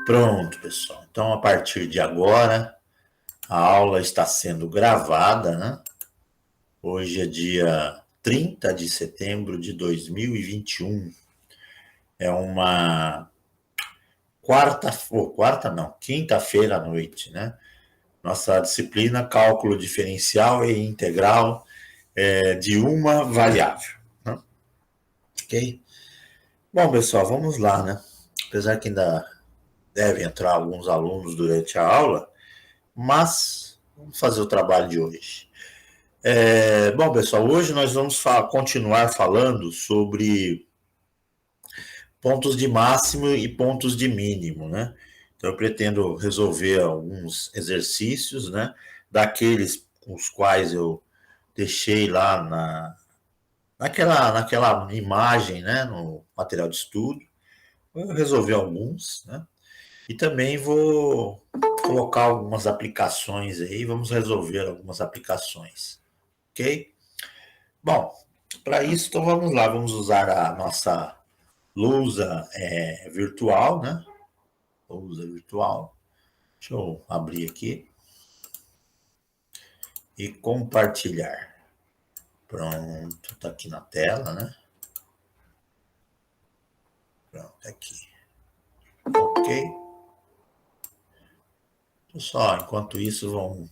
Pronto, pessoal. Então, a partir de agora, a aula está sendo gravada, né? Hoje é dia 30 de setembro de 2021. É uma quinta-feira à noite, né? Nossa disciplina Cálculo Diferencial e Integral de uma variável, né? Ok? Bom, pessoal, vamos lá, né? Apesar que ainda devem entrar alguns alunos durante a aula, mas vamos fazer o trabalho de hoje. Bom, pessoal, hoje nós vamos continuar falando sobre pontos de máximo e pontos de mínimo, né? Então, eu pretendo resolver alguns exercícios, né? Daqueles os quais eu deixei lá naquela imagem, né? No material de estudo. Vou resolver alguns, né? E também vou colocar algumas aplicações aí, vamos resolver algumas aplicações, ok? Bom, para isso, então vamos lá, vamos usar a nossa lousa virtual, né? Lousa virtual. Deixa eu abrir aqui e compartilhar. Pronto, tá aqui na tela, né? Pronto, aqui. Ok? Pessoal, enquanto isso vão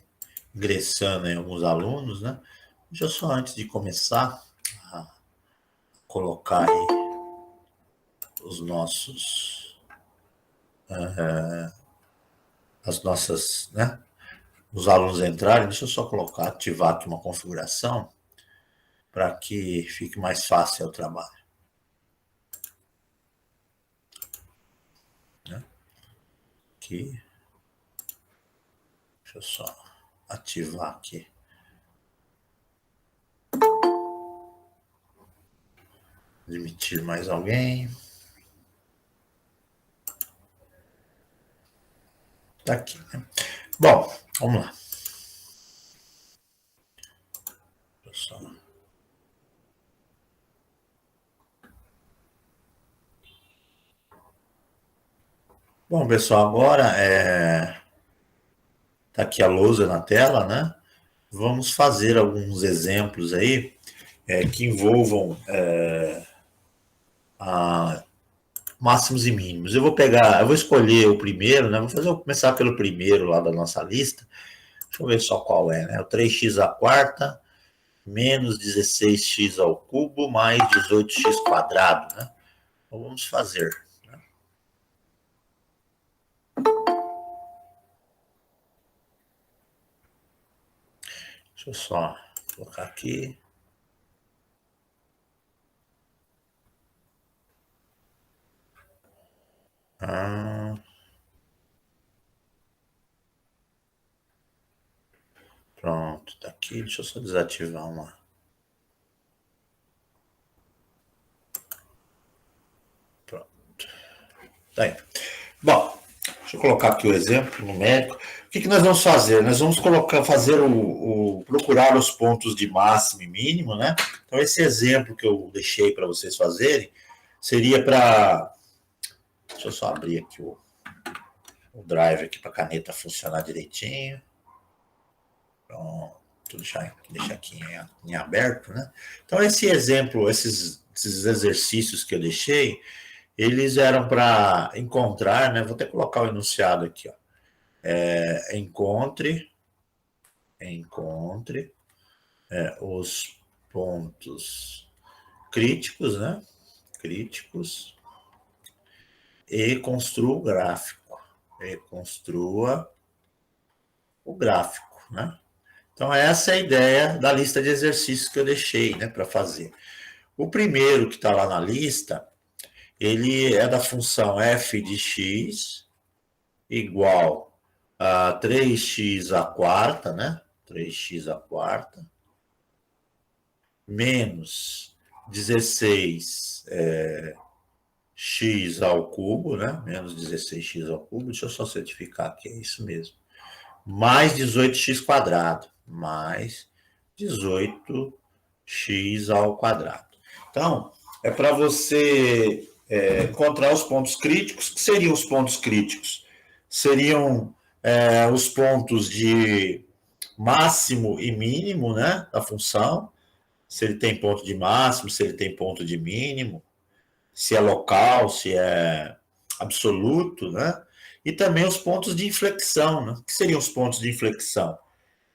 ingressando em alguns alunos, né? Deixa eu só, antes de começar, colocar aí os nossos, as nossas, né? Os alunos entrarem, deixa eu só colocar, ativar aqui uma configuração para que fique mais fácil o trabalho. Né? Aqui. Deixa eu só ativar aqui. Admitir mais alguém. Tá aqui, né? Bom, vamos lá. Deixa eu só... Bom, pessoal, agora tá aqui a lousa na tela, né? Vamos fazer alguns exemplos aí que envolvam máximos e mínimos. Eu vou escolher o primeiro, né? Vou começar pelo primeiro lá da nossa lista. Deixa eu ver só qual é, né? O 3x à quarta menos 16x ao cubo mais 18x quadrado, né? Então vamos fazer. Né? Deixa eu só colocar aqui. Pronto, tá aqui. Deixa eu só desativar uma. Pronto. Tá aí. Bom, deixa eu colocar aqui o exemplo numérico. O que nós vamos fazer? Nós vamos procurar os pontos de máximo e mínimo, né? Então, esse exemplo que eu deixei para vocês fazerem seria para... Deixa eu só abrir aqui o drive aqui para a caneta funcionar direitinho. Pronto, deixar aqui em aberto, né? Então, esse exemplo, esses exercícios que eu deixei, eles eram para encontrar, né? Vou até colocar o enunciado aqui, ó. Encontre os pontos críticos, né? Críticos e construa o gráfico. Construa o gráfico, né? Então, essa é a ideia da lista de exercícios que eu deixei, né, para fazer. O primeiro que está lá na lista, ele é da função f de x igual a 3x à quarta, né? 3x à quarta, menos 16 x ao cubo, né? Menos 16x ao cubo, deixa eu só certificar que é isso mesmo. Mais 18x quadrado, mais 18x ao quadrado. Então, é para você encontrar os pontos críticos. Que seriam os pontos críticos? seriam os pontos de máximo e mínimo, né, da função, se ele tem ponto de máximo, se ele tem ponto de mínimo, se é local, se é absoluto, né? E também os pontos de inflexão, né? O que seriam os pontos de inflexão?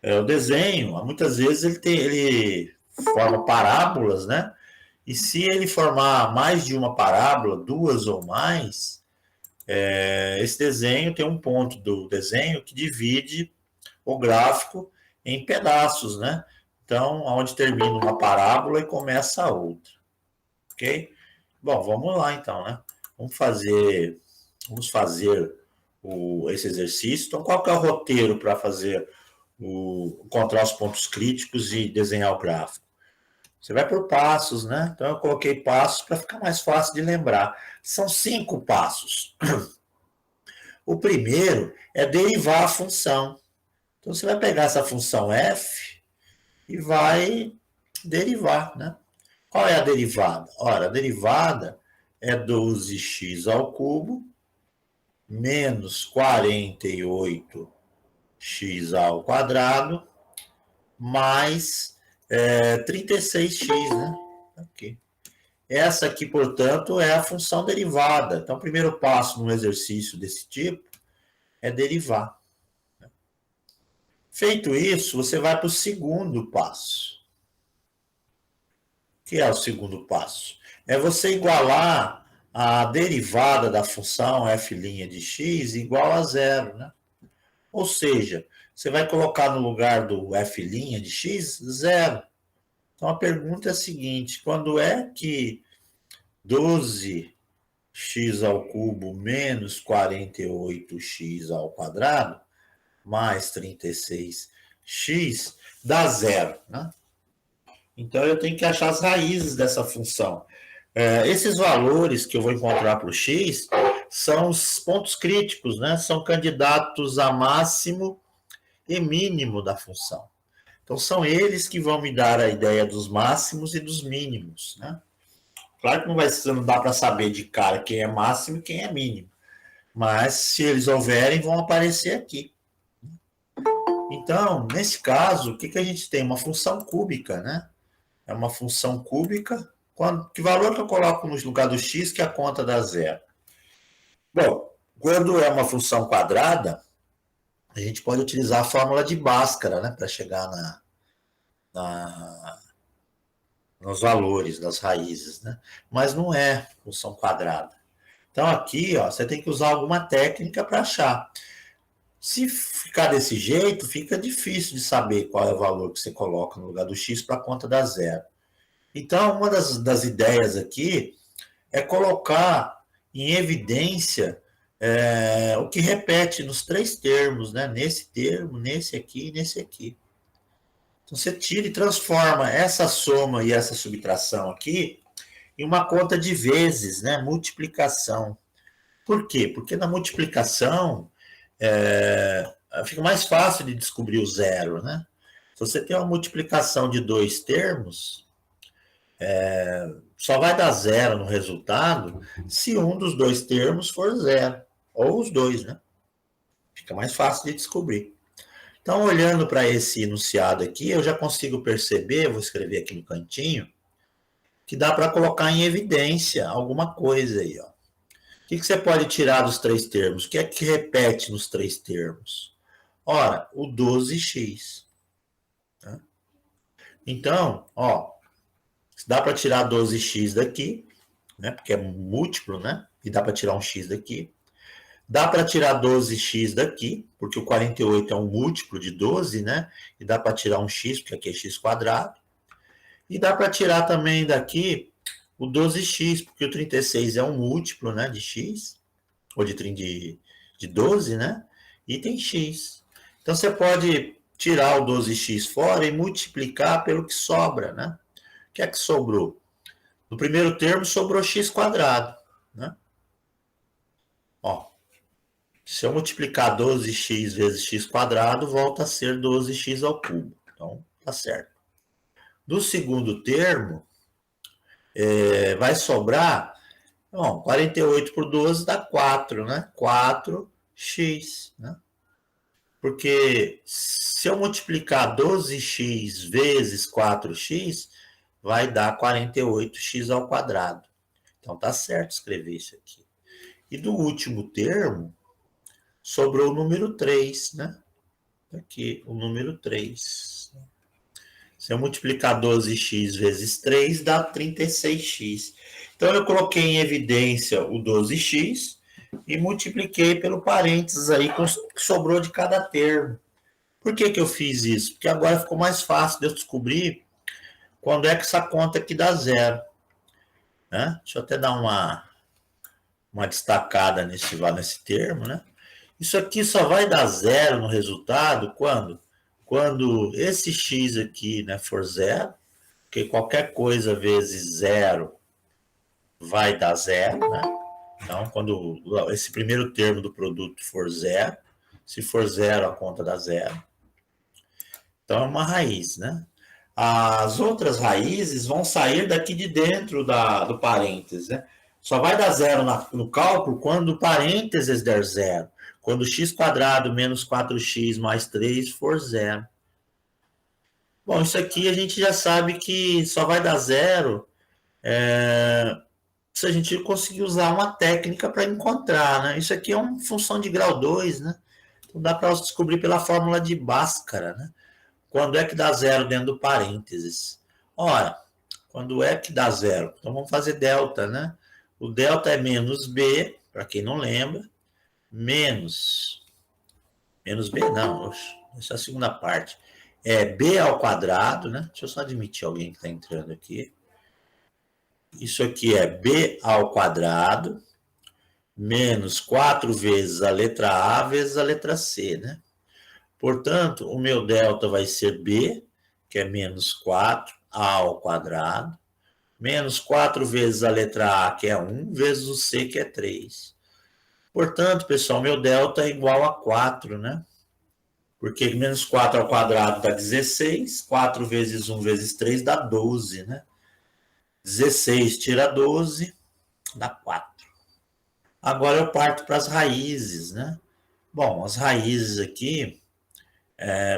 O desenho, muitas vezes ele forma parábolas, né? E se ele formar mais de uma parábola, duas ou mais, esse desenho tem um ponto do desenho que divide o gráfico em pedaços, né? Então, onde termina uma parábola e começa a outra, ok? Bom, vamos lá então, né? Vamos fazer esse exercício. Então, qual que é o roteiro para fazer encontrar os pontos críticos e desenhar o gráfico? Você vai por passos, né? Então, eu coloquei passos para ficar mais fácil de lembrar. São 5 passos. O primeiro é derivar a função. Então, você vai pegar essa função f e vai derivar, né? Qual é a derivada? Ora, a derivada é 12x ao cubo menos 48x ao quadrado mais 36x, né? Aqui. Essa aqui, portanto, é a função derivada. Então, o primeiro passo num exercício desse tipo é derivar. Feito isso, você vai para o segundo passo. O que é o segundo passo? É você igualar a derivada da função f' de x igual a zero, né? Ou seja, você vai colocar no lugar do f' de x, zero. Então, a pergunta é a seguinte, quando é que 12x ao cubo menos 48x ao quadrado mais 36x dá zero, né? Então, eu tenho que achar as raízes dessa função. Esses valores que eu vou encontrar para o x são os pontos críticos, né? São candidatos a máximo e mínimo da função. Então, são eles que vão me dar a ideia dos máximos e dos mínimos, né? Claro que não dá para saber de cara quem é máximo e quem é mínimo. Mas, se eles houverem, vão aparecer aqui. Então, nesse caso, o que a gente tem? Uma função cúbica, né? É uma função cúbica. Que valor que eu coloco no lugar do x que a conta dá zero? Bom, quando é uma função quadrada, a gente pode utilizar a fórmula de Bhaskara, né? Para chegar nos valores das raízes, né? Mas não é função quadrada. Então, aqui, ó, você tem que usar alguma técnica para achar. Se ficar desse jeito, fica difícil de saber qual é o valor que você coloca no lugar do x para a conta dar zero. Então, uma das ideias aqui é colocar em evidência o que repete nos 3 termos, né? Nesse termo, nesse aqui e nesse aqui. Então, você tira e transforma essa soma e essa subtração aqui em uma conta de vezes, né? Multiplicação. Por quê? Porque na multiplicação fica mais fácil de descobrir o zero, né? Se você tem uma multiplicação de 2 termos, só vai dar zero no resultado se um dos 2 termos for zero, ou os dois, né? Fica mais fácil de descobrir. Então, olhando para esse enunciado aqui, eu já consigo perceber, vou escrever aqui no cantinho, que dá para colocar em evidência alguma coisa aí, ó. O que você pode tirar dos 3 termos? O que é que repete nos 3 termos? Ora, o 12x. Tá? Então, ó, dá para tirar 12x daqui, né? Porque é múltiplo, né? E dá para tirar um x daqui. Dá para tirar 12x daqui, porque o 48 é um múltiplo de 12, né? E dá para tirar um x, porque aqui é x quadrado. E dá para tirar também daqui o 12x, porque o 36 é um múltiplo, né, de x, ou de 12, né? E tem x. Então, você pode tirar o 12x fora e multiplicar pelo que sobra, né? O que é que sobrou? No primeiro termo, sobrou x quadrado, né? Ó, se eu multiplicar 12x vezes x quadrado, volta a ser 12x ao cubo. Então, tá certo. Do segundo termo, vai sobrar, bom, 48 por 12 dá 4, né? 4x x, né? Porque se eu multiplicar 12x vezes 4x, vai dar 48x ao quadrado. Então tá certo escrever isso aqui. E do último termo, sobrou o número 3, né? Aqui, o número 3. Se eu multiplicar 12x vezes 3, dá 36x. Então, eu coloquei em evidência o 12x e multipliquei pelo parênteses aí que sobrou de cada termo. Por que eu fiz isso? Porque agora ficou mais fácil de eu descobrir quando é que essa conta aqui dá zero. Né? Deixa eu até dar uma destacada nesse termo, né? Isso aqui só vai dar zero no resultado quando esse x aqui, né, for zero, porque qualquer coisa vezes zero vai dar zero, né? Então, quando esse primeiro termo do produto for zero, se for zero, a conta dá zero. Então, é uma raiz, né? As outras raízes vão sair daqui de dentro do parênteses, né? Só vai dar zero no cálculo quando o parênteses der zero. Quando x² menos 4x mais 3 for zero. Bom, isso aqui a gente já sabe que só vai dar zero se a gente conseguir usar uma técnica para encontrar, né? Isso aqui é uma função de grau 2, né? Então dá para descobrir pela fórmula de Bhaskara, né? Quando é que dá zero dentro do parênteses? Ora, quando é que dá zero? Então vamos fazer delta, né? O delta é menos b, para quem não lembra, menos b não, essa é a segunda parte. É b ao quadrado, né? Deixa eu só admitir alguém que está entrando aqui. Isso aqui é b ao quadrado menos 4 vezes a letra A vezes a letra C, né? Portanto, o meu delta vai ser b, que é menos 4 ao quadrado, menos 4 vezes a letra A, que é 1, vezes o C, que é 3. Portanto, pessoal, meu delta é igual a 4, né? Porque menos 4 ao quadrado dá 16, 4 vezes 1 vezes 3 dá 12, né? 16 tira 12, dá 4. Agora eu parto para as raízes, né? Bom, as raízes aqui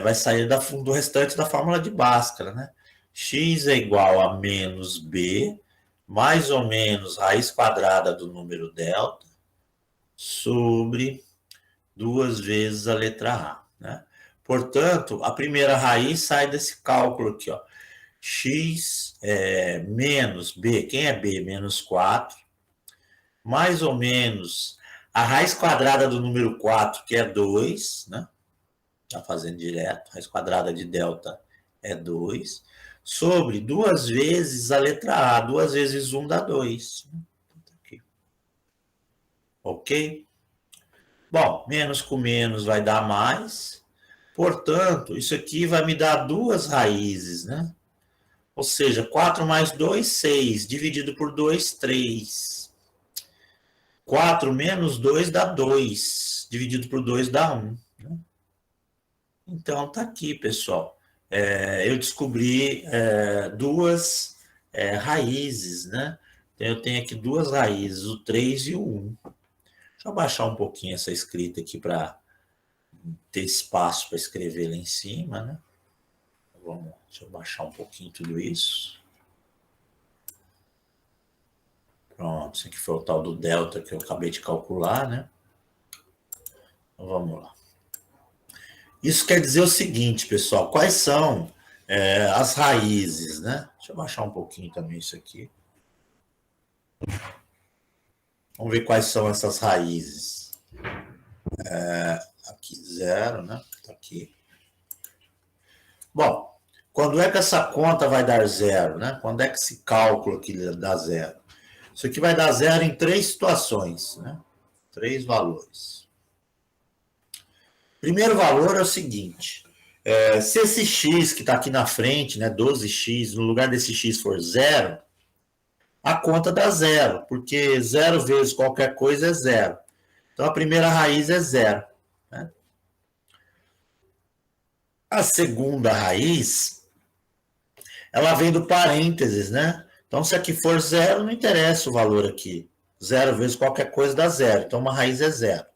vai sair do restante da fórmula de Bhaskara, né? X é igual a menos b, mais ou menos raiz quadrada do número delta, sobre 2 vezes a letra A, né? Portanto, a primeira raiz sai desse cálculo aqui, ó. X menos b, quem é b? Menos 4, mais ou menos a raiz quadrada do número 4, que é 2, né? Está fazendo direto, raiz quadrada de delta é 2, sobre 2 vezes a letra A, 2 vezes 1 dá 2. Aqui. Ok? Bom, menos com menos vai dar mais, portanto, isso aqui vai me dar duas raízes, né? Ou seja, 4 mais 2, 6, dividido por 2, 3. 4 menos 2 dá 2, dividido por 2 dá 1. Né? Então, tá aqui, pessoal. Eu descobri duas raízes, né? Então, eu tenho aqui duas raízes, o 3 e o 1. Deixa eu abaixar um pouquinho essa escrita aqui para ter espaço para escrever lá em cima, né? Deixa eu baixar um pouquinho tudo isso. Pronto, isso aqui foi o tal do delta que eu acabei de calcular, né? Então, vamos lá. Isso quer dizer o seguinte, pessoal, quais são as raízes, né? Deixa eu baixar um pouquinho também isso aqui. Vamos ver quais são essas raízes. Aqui, 0, né? Tá aqui. Bom, quando é que essa conta vai dar zero, né? Quando é que esse cálculo aqui dá zero? Isso aqui vai dar zero em 3 situações, né? 3 valores. Primeiro valor é o seguinte, se esse x que está aqui na frente, né, 12x, no lugar desse x for zero, a conta dá zero, porque 0 vezes qualquer coisa é zero. Então, a primeira raiz é zero. Né? A segunda raiz, ela vem do parênteses, né? Então, se aqui for zero, não interessa o valor aqui. 0 vezes qualquer coisa dá zero. Então, uma raiz é zero.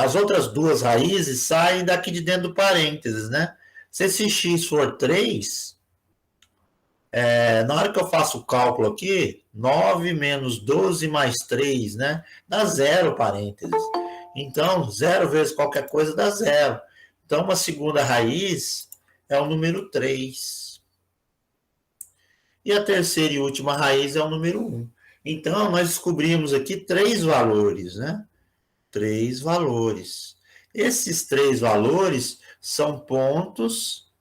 As outras duas raízes saem daqui de dentro do parênteses, né? Se esse x for 3, na hora que eu faço o cálculo aqui, 9 menos 12 mais 3, né? Dá zero parênteses. Então, zero vezes qualquer coisa dá zero. Então, uma segunda raiz é o número 3. E a terceira e última raiz é o número 1. Então, nós descobrimos aqui 3 valores, né? 3 valores. Esses 3 valores são pontos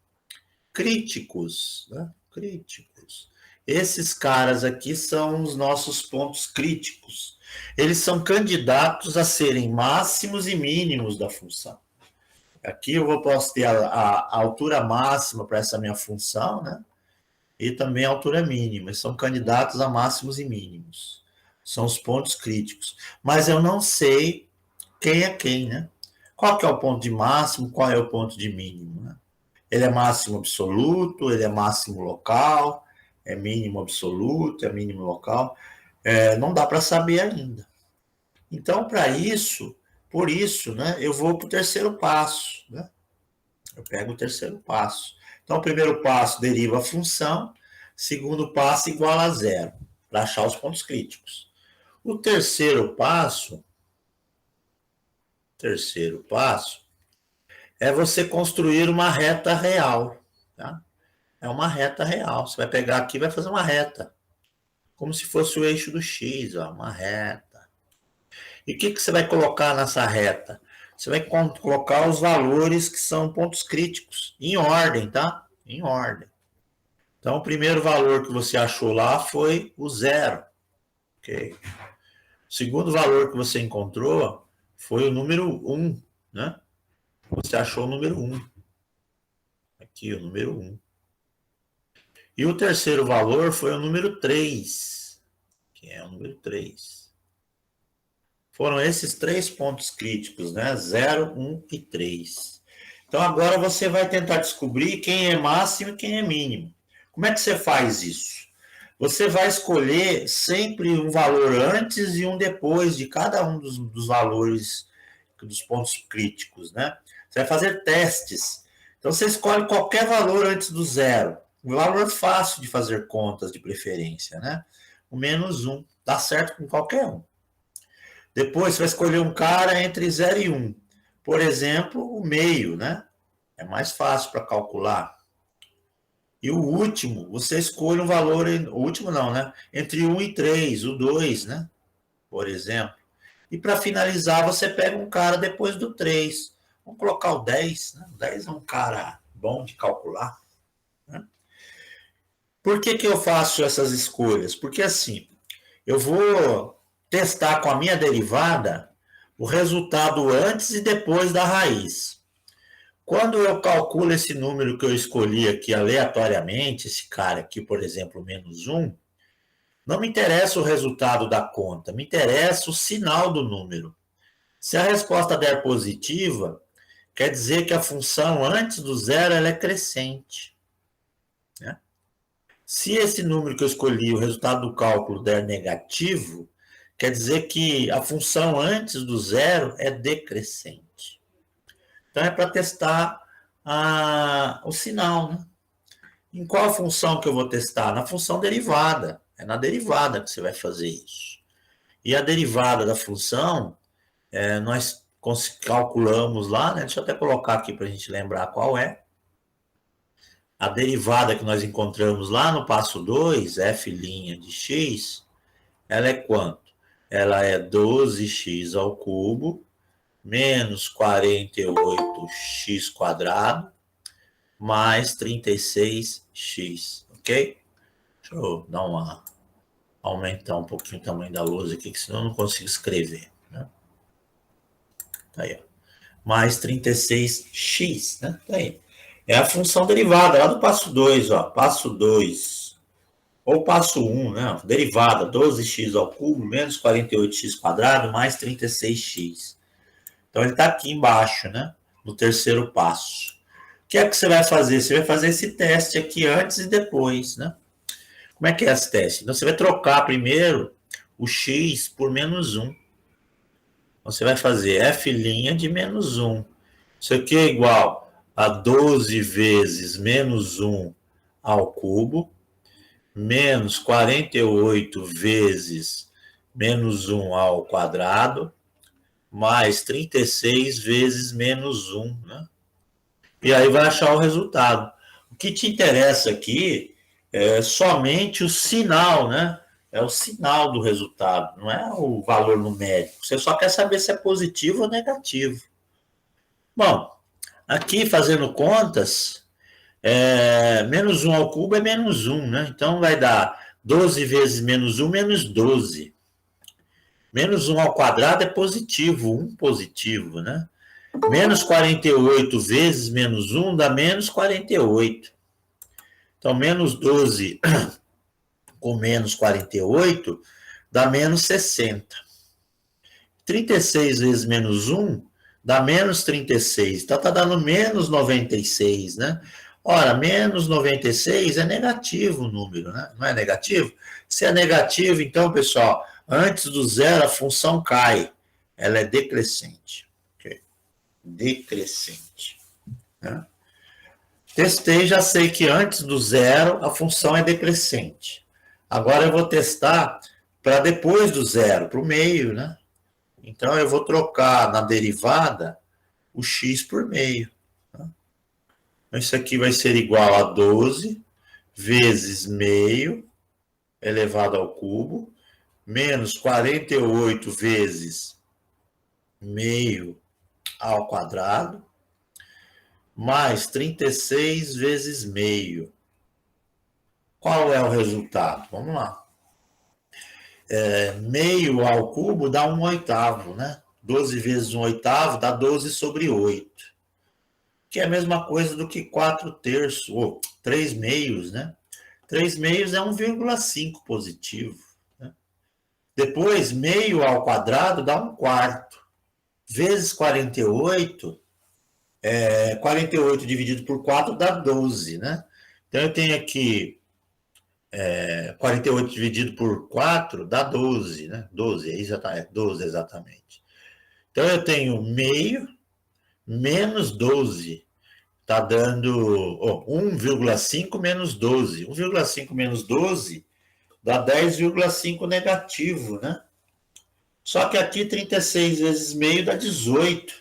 críticos, né? Críticos. Esses caras aqui são os nossos pontos críticos. Eles são candidatos a serem máximos e mínimos da função. Aqui eu posso ter a altura máxima para essa minha função, né? E também a altura mínima. Eles são candidatos a máximos e mínimos. São os pontos críticos. Mas eu não sei quem é quem, né? Qual que é o ponto de máximo, qual é o ponto de mínimo, né? Ele é máximo absoluto, ele é máximo local, é mínimo absoluto, é mínimo local. Não dá para saber ainda. Então, por isso, né, eu vou para o terceiro passo, né? Eu pego o terceiro passo. Então, o primeiro passo deriva a função, segundo passo igual a zero, para achar os pontos críticos. O terceiro passo é você construir uma reta real. Tá? É uma reta real. Você vai pegar aqui e vai fazer uma reta. Como se fosse o eixo do X, ó, uma reta. E o que você vai colocar nessa reta? Você vai colocar os valores que são pontos críticos, em ordem, tá? Em ordem. Então, o primeiro valor que você achou lá foi o zero. Okay? O segundo valor que você encontrou foi o número 1, né? Você achou o número 1. Aqui, o número 1. E o terceiro valor foi o número 3, que é o número 3. Foram esses 3 pontos críticos, né? 0, 1 e 3. Então, agora você vai tentar descobrir quem é máximo e quem é mínimo. Como é que você faz isso? Você vai escolher sempre um valor antes e um depois de cada um dos valores, dos pontos críticos, né? Você vai fazer testes. Então, você escolhe qualquer valor antes do zero. Um valor fácil de fazer contas, de preferência, né? O menos 1. Dá certo com qualquer um. Depois, você vai escolher um cara entre 0 e 1. Por exemplo, o meio, né? É mais fácil para calcular. E o último, você escolhe um valor, o último não, né? Entre 1 e 3, o 2, né? Por exemplo. E para finalizar, você pega um cara depois do 3. Vamos colocar o 10, né? O 10 é um cara bom de calcular. Né? Por que eu faço essas escolhas? Porque assim, eu vou testar com a minha derivada o resultado antes e depois da raiz. Quando eu calculo esse número que eu escolhi aqui aleatoriamente, esse cara aqui, por exemplo, menos 1, não me interessa o resultado da conta, me interessa o sinal do número. Se a resposta der positiva, quer dizer que a função antes do zero ela é crescente. Né? Se esse número que eu escolhi, o resultado do cálculo, der negativo, quer dizer que a função antes do zero é decrescente. Então, é para testar o sinal. Né? Em qual função que eu vou testar? Na função derivada. É na derivada que você vai fazer isso. E a derivada da função, nós calculamos lá, né? Deixa eu até colocar aqui para a gente lembrar qual é. A derivada que nós encontramos lá no passo 2, f' de x, ela é quanto? Ela é 12x ao cubo menos 48x quadrado mais 36x, ok? Deixa eu dar aumentar um pouquinho o tamanho da lousa aqui, que senão eu não consigo escrever. Né? Tá aí, ó. Mais 36x, né? Tá aí. É a função derivada lá do passo 2, ó. Passo 2. Ou passo 1, né? Derivada, 12x ao cubo menos 48x quadrado mais 36x. Então, ele está aqui embaixo, né? No terceiro passo. O que é que você vai fazer? Você vai fazer esse teste aqui antes e depois, né? Como é que é esse teste? Então, você vai trocar primeiro o x por menos 1. Você vai fazer f' de menos 1. Isso aqui é igual a 12 vezes menos 1 ao cubo, menos 48 vezes menos 1 ao quadrado, mais 36 vezes menos 1, né? E aí vai achar o resultado. O que te interessa aqui é somente o sinal, né? É o sinal do resultado, não é o valor numérico. Você só quer saber se é positivo ou negativo. Bom, aqui fazendo contas, menos 1 ao cubo é menos 1, né? Então vai dar 12 vezes menos 1, menos 12. Menos 1 ao quadrado é positivo, 1 positivo, né? Menos 48 vezes menos 1 dá menos 48. Então, menos 12 com menos 48 dá menos 60. 36 vezes menos 1 dá menos 36. Então, está dando menos 96, né? Ora, menos 96 é negativo o número, né? Não é negativo? Se é negativo, então, pessoal, antes do zero a função cai. Ela é decrescente. Okay? Decrescente. Né? Testei, já sei que antes do zero a função é decrescente. Agora eu vou testar para depois do zero, para o meio, né? Então eu vou trocar na derivada o x por meio. Tá? Isso aqui vai ser igual a 12 vezes meio elevado ao cubo, menos 48 vezes meio ao quadrado, mais 36 vezes meio. Qual é o resultado? Vamos lá. Meio ao cubo dá 1/8, né? 12 vezes 1/8 dá 12 sobre 8. Que é a mesma coisa do que 4/3, ou 3 meios, né? 3 meios é 1,5 positivo. Né? Depois, meio ao quadrado dá 1/4. Vezes 48, 48 dividido por 4 dá 12, né? Então, eu tenho aqui 48 dividido por 4 dá 12, né? 12, é 12 exatamente. Então, eu tenho meio menos 12. Está dando 1,5 menos 12. 1,5 menos 12 dá 10,5 negativo, né? Só que aqui 36 vezes meio dá 18.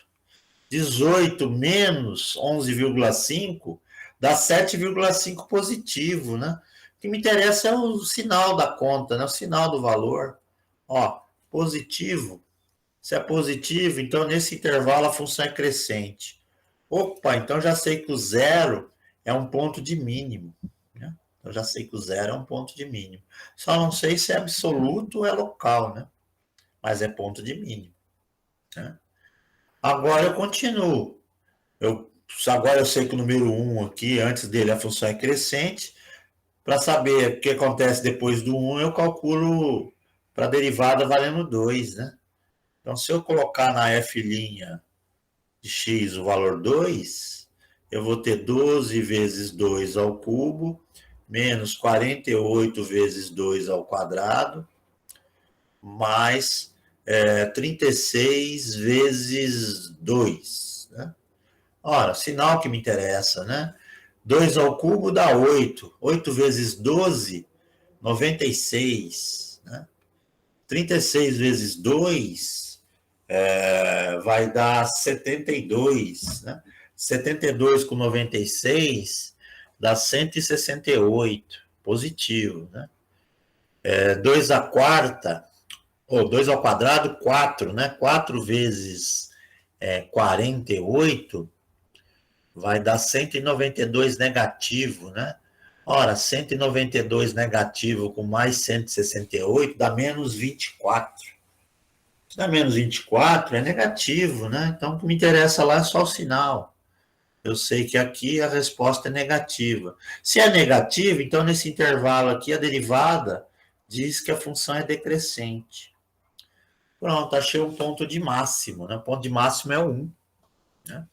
18 menos 11,5 dá 7,5 positivo, né? O que me interessa é o sinal da conta, né? O sinal do valor. Ó, positivo. Se é positivo, então nesse intervalo a função é crescente. Opa, então já sei que o zero é um ponto de mínimo. Né? Eu já sei que o zero é um ponto de mínimo. Só não sei se é absoluto ou é local, né? Mas é ponto de mínimo. Né? Agora eu continuo. Agora eu sei que o número 1 aqui, antes dele, a função é crescente. Para saber o que acontece depois do 1, eu calculo para a derivada valendo 2. Né? Então, se eu colocar na f' de x o valor 2, eu vou ter 12 vezes 2 ao cubo, menos 48 vezes 2 ao quadrado, mais 36 vezes 2. Né? Ora, sinal que me interessa, né? 2 ao cubo dá 8. 8 vezes 12, 96. Né? 36 vezes 2 vai dar 72. Né? 72 com 96 dá 168. Positivo. Né? 2 à quarta, ou 2 ao quadrado, 4. Né? 4 vezes 48 vai dar 192 negativo, né? Ora, 192 negativo com mais 168 dá menos 24. Se dá menos 24 é negativo, né? Então, o que me interessa lá é só o sinal. Eu sei que aqui a resposta é negativa. Se é negativa, então nesse intervalo aqui a derivada diz que a função é decrescente. Pronto, achei um ponto de máximo, né? O ponto de máximo é 1. Né?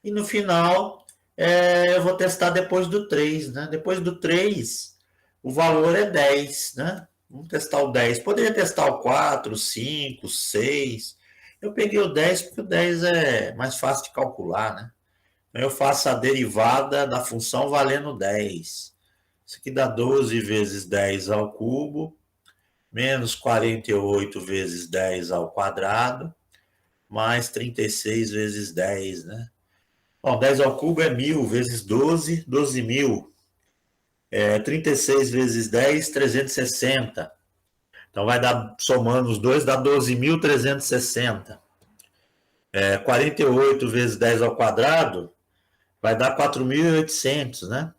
E no final, eu vou testar depois do 3, né? Depois do 3, o valor é 10, né? Vamos testar o 10. Poderia testar o 4, 5, 6. Eu peguei o 10 porque o 10 é mais fácil de calcular, né? Então eu faço a derivada da função valendo 10. Isso aqui dá 12 vezes 10 ao cubo, menos 48 vezes 10 ao quadrado, mais 36 vezes 10, né? Bom, 10 ao cubo é 1.000 vezes 12, 12.000. 36 vezes 10, 360. Então vai dar, somando os dois, dá 12.360. 48 vezes 10 ao quadrado vai dar 4.800, né?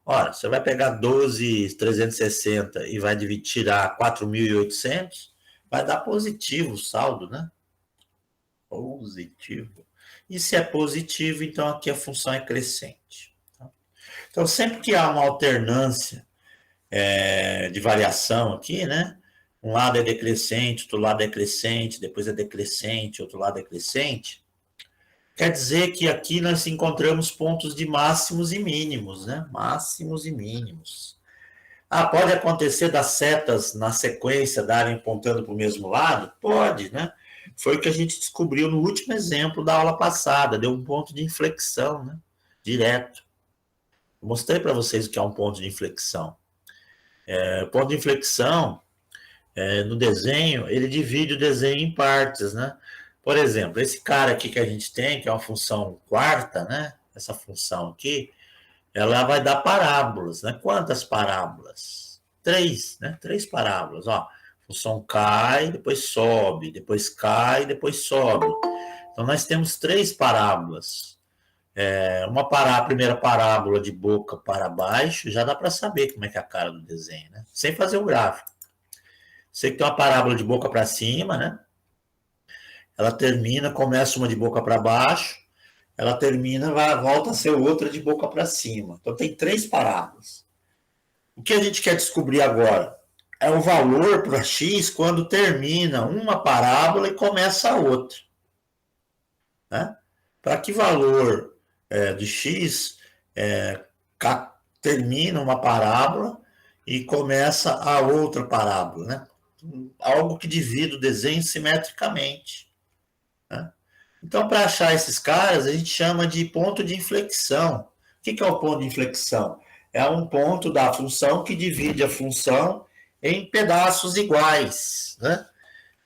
Ora, você vai pegar 12.360 e vai tirar 4.800, vai dar positivo o saldo, né? Positivo. E se é positivo, então aqui a função é crescente. Então, sempre que há uma alternância de variação aqui, né? Um lado é decrescente, outro lado é crescente, depois é decrescente, outro lado é crescente. Quer dizer que aqui nós encontramos pontos de máximos e mínimos, né? Máximos e mínimos. Ah, pode acontecer das setas na sequência darem apontando para o mesmo lado? Pode, né? Foi o que a gente descobriu no último exemplo da aula passada, deu um ponto de inflexão, né? Direto. Mostrei para vocês o que é um ponto de inflexão. O ponto de inflexão, no desenho, ele divide o desenho em partes, né? Por exemplo, esse cara aqui que a gente tem, que é uma função quarta, né? Essa função aqui, ela vai dar parábolas, né? Quantas parábolas? 3, né? 3 parábolas, ó. A função cai, depois sobe, depois cai, depois sobe. Então, nós temos 3 parábolas. A primeira parábola de boca para baixo, já dá para saber como é que é a cara do desenho, né? Sem fazer o gráfico. Você que tem uma parábola de boca para cima, né? Ela termina, começa uma de boca para baixo, ela termina, volta a ser outra de boca para cima. Então tem 3 parábolas. O que a gente quer descobrir agora é o valor para x quando termina uma parábola e começa a outra. Né? Para que valor de x termina uma parábola e começa a outra parábola, né? Algo que divide o desenho simetricamente. Né? Então, para achar esses caras, a gente chama de ponto de inflexão. O que é o ponto de inflexão? É um ponto da função que divide a função em pedaços iguais. Né?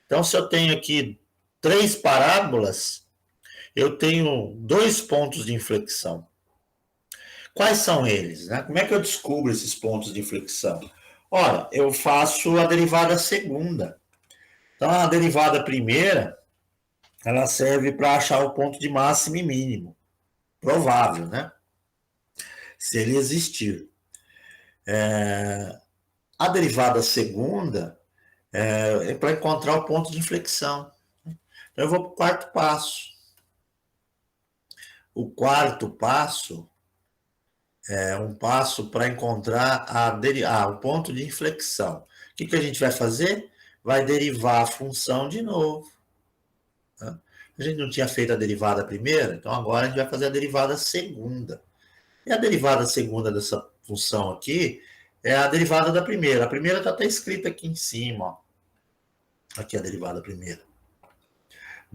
Então, se eu tenho aqui 3 parábolas, eu tenho 2 pontos de inflexão. Quais são eles? Né? Como é que eu descubro esses pontos de inflexão? Ora, eu faço a derivada segunda. Então, a derivada primeira, ela serve para achar o ponto de máximo e mínimo. Provável, né? Se ele existir. A derivada segunda é para encontrar o ponto de inflexão. Então, eu vou para o quarto passo. O quarto passo é um passo para encontrar o ponto de inflexão. O que a gente vai fazer? Vai derivar a função de novo. Tá? A gente não tinha feito a derivada primeira, então agora a gente vai fazer a derivada segunda. E a derivada segunda dessa função aqui é a derivada da primeira. A primeira está até escrita aqui em cima. Ó. Aqui a derivada primeira.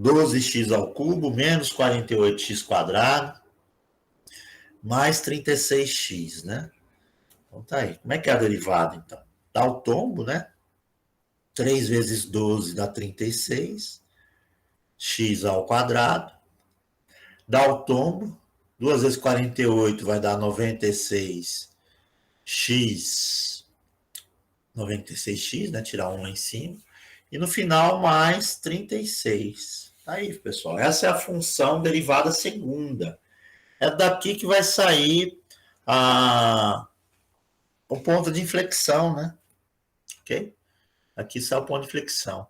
12x ao cubo menos 48x quadrado mais 36x, né? Então tá aí. Como é que é a derivada, então? Dá o tombo, né? 3 vezes 12 dá 36. X ao quadrado. Dá o tombo. 2 vezes 48 vai dar 96. X. 96x, né? Tirar 1 lá em cima. E no final, mais 36. Tá aí, pessoal. Essa é a função derivada segunda. É daqui que vai sair o ponto de inflexão, né? Ok? Aqui sai o ponto de inflexão.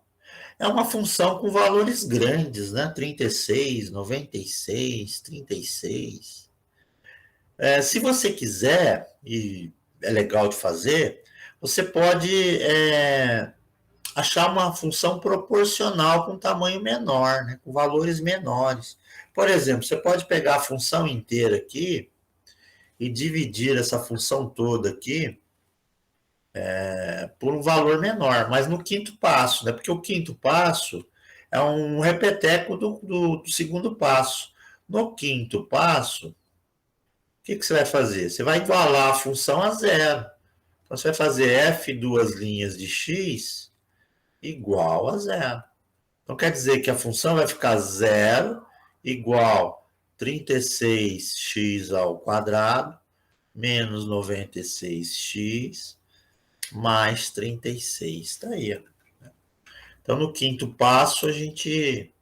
É uma função com valores grandes, né? 36, 96, 36. Se você quiser, e é legal de fazer, você pode achar uma função proporcional com tamanho menor, né? Com valores menores. Por exemplo, você pode pegar a função inteira aqui e dividir essa função toda aqui por um valor menor, mas no quinto passo, né? Porque o quinto passo é um repeteco do segundo passo. No quinto passo, o que você vai fazer? Você vai igualar a função a zero. Então, você vai fazer f duas linhas de x igual a zero. Então, quer dizer que a função vai ficar zero igual 36x ao quadrado menos 96x mais 36. Está aí. Então, no quinto passo, a gente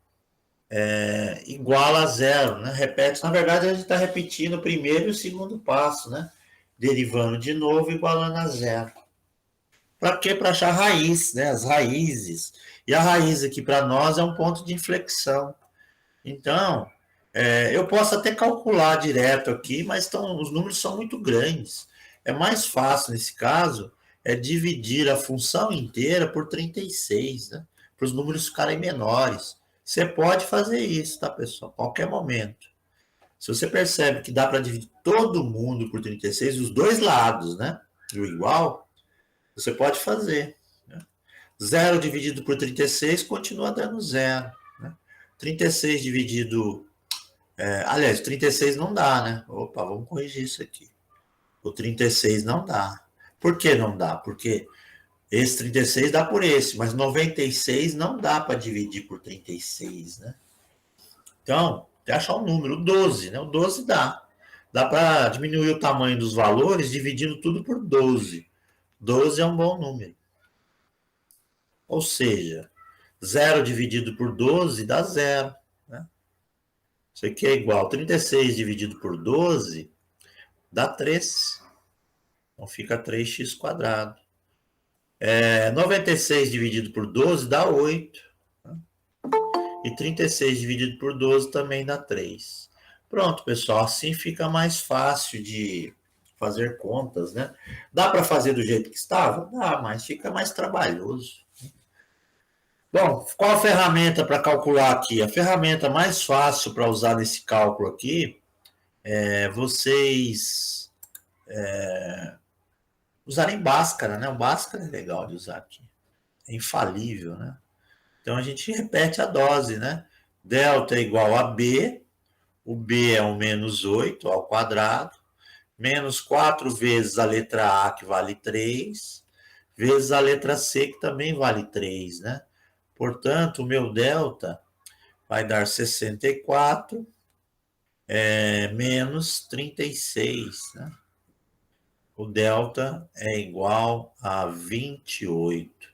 iguala a zero, né? Repete. Na verdade, a gente está repetindo o primeiro e o segundo passo, né? Derivando de novo, igualando a zero. Para quê? Para achar raiz, né? As raízes. E a raiz aqui para nós é um ponto de inflexão. Então, eu posso até calcular direto aqui, mas os números são muito grandes. É mais fácil, nesse caso, dividir a função inteira por 36, né? Para os números ficarem menores. Você pode fazer isso, tá, pessoal? A qualquer momento. Se você percebe que dá para dividir todo mundo por 36, os dois lados, né? O igual, você pode fazer. Né? 0 dividido por 36 continua dando zero. Né? 36 dividido... aliás, 36 não dá, né? Opa, vamos corrigir isso aqui. O 36 não dá. Por que não dá? Porque esse 36 dá por esse, mas 96 não dá para dividir por 36, né? Então, tem que achar um número, o 12, né? O 12 dá. Dá para diminuir o tamanho dos valores dividindo tudo por 12. 12 é um bom número. Ou seja, 0 dividido por 12 dá 0. Né? Isso aqui é igual. 36 dividido por 12 dá 3. Então fica 3x quadrado. 96 dividido por 12 dá 8. Né? E 36 dividido por 12 também dá 3. Pronto, pessoal. Assim fica mais fácil de fazer contas, né? Dá para fazer do jeito que estava? Dá, mas fica mais trabalhoso. Bom, qual a ferramenta para calcular aqui? A ferramenta mais fácil para usar nesse cálculo aqui vocês usarem Bhaskara, né? O Bhaskara é legal de usar aqui. É infalível, né? Então a gente repete a dose, né? Delta é igual a B, o B é o menos 8 ao quadrado, menos 4 vezes a letra A, que vale 3, vezes a letra C, que também vale 3, né? Portanto, o meu delta vai dar 64 menos 36, né? O delta é igual a 28.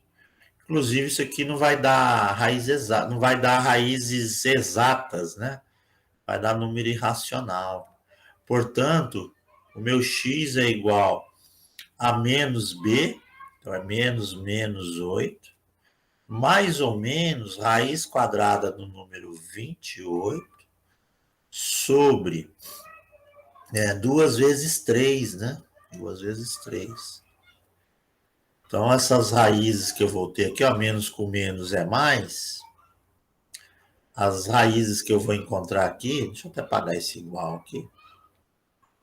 Inclusive, isso aqui não vai dar raiz exata, não vai dar raízes exatas, né? Vai dar número irracional. Portanto, o meu x é igual a menos b, então é menos 8, mais ou menos raiz quadrada do número 28 sobre 2 vezes 3, né? 2 vezes 3. Então, essas raízes que eu vou ter aqui, ó, menos com menos é mais. As raízes que eu vou encontrar aqui, deixa eu até apagar esse igual aqui.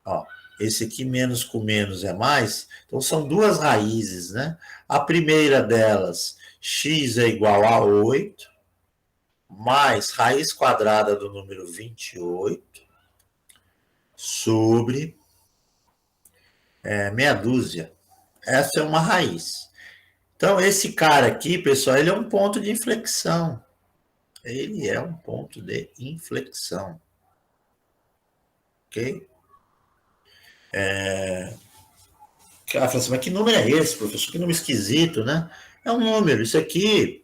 Ó, esse aqui menos com menos é mais. Então, são duas raízes, né? A primeira delas, x é igual a 8, mais raiz quadrada do número 28, sobre meia dúzia. Essa é uma raiz. Então, esse cara aqui, pessoal, ele é um ponto de inflexão. Ele é um ponto de inflexão. Ok? Ela fala assim, mas que número é esse, professor? Que número esquisito, né? É um número. Isso aqui,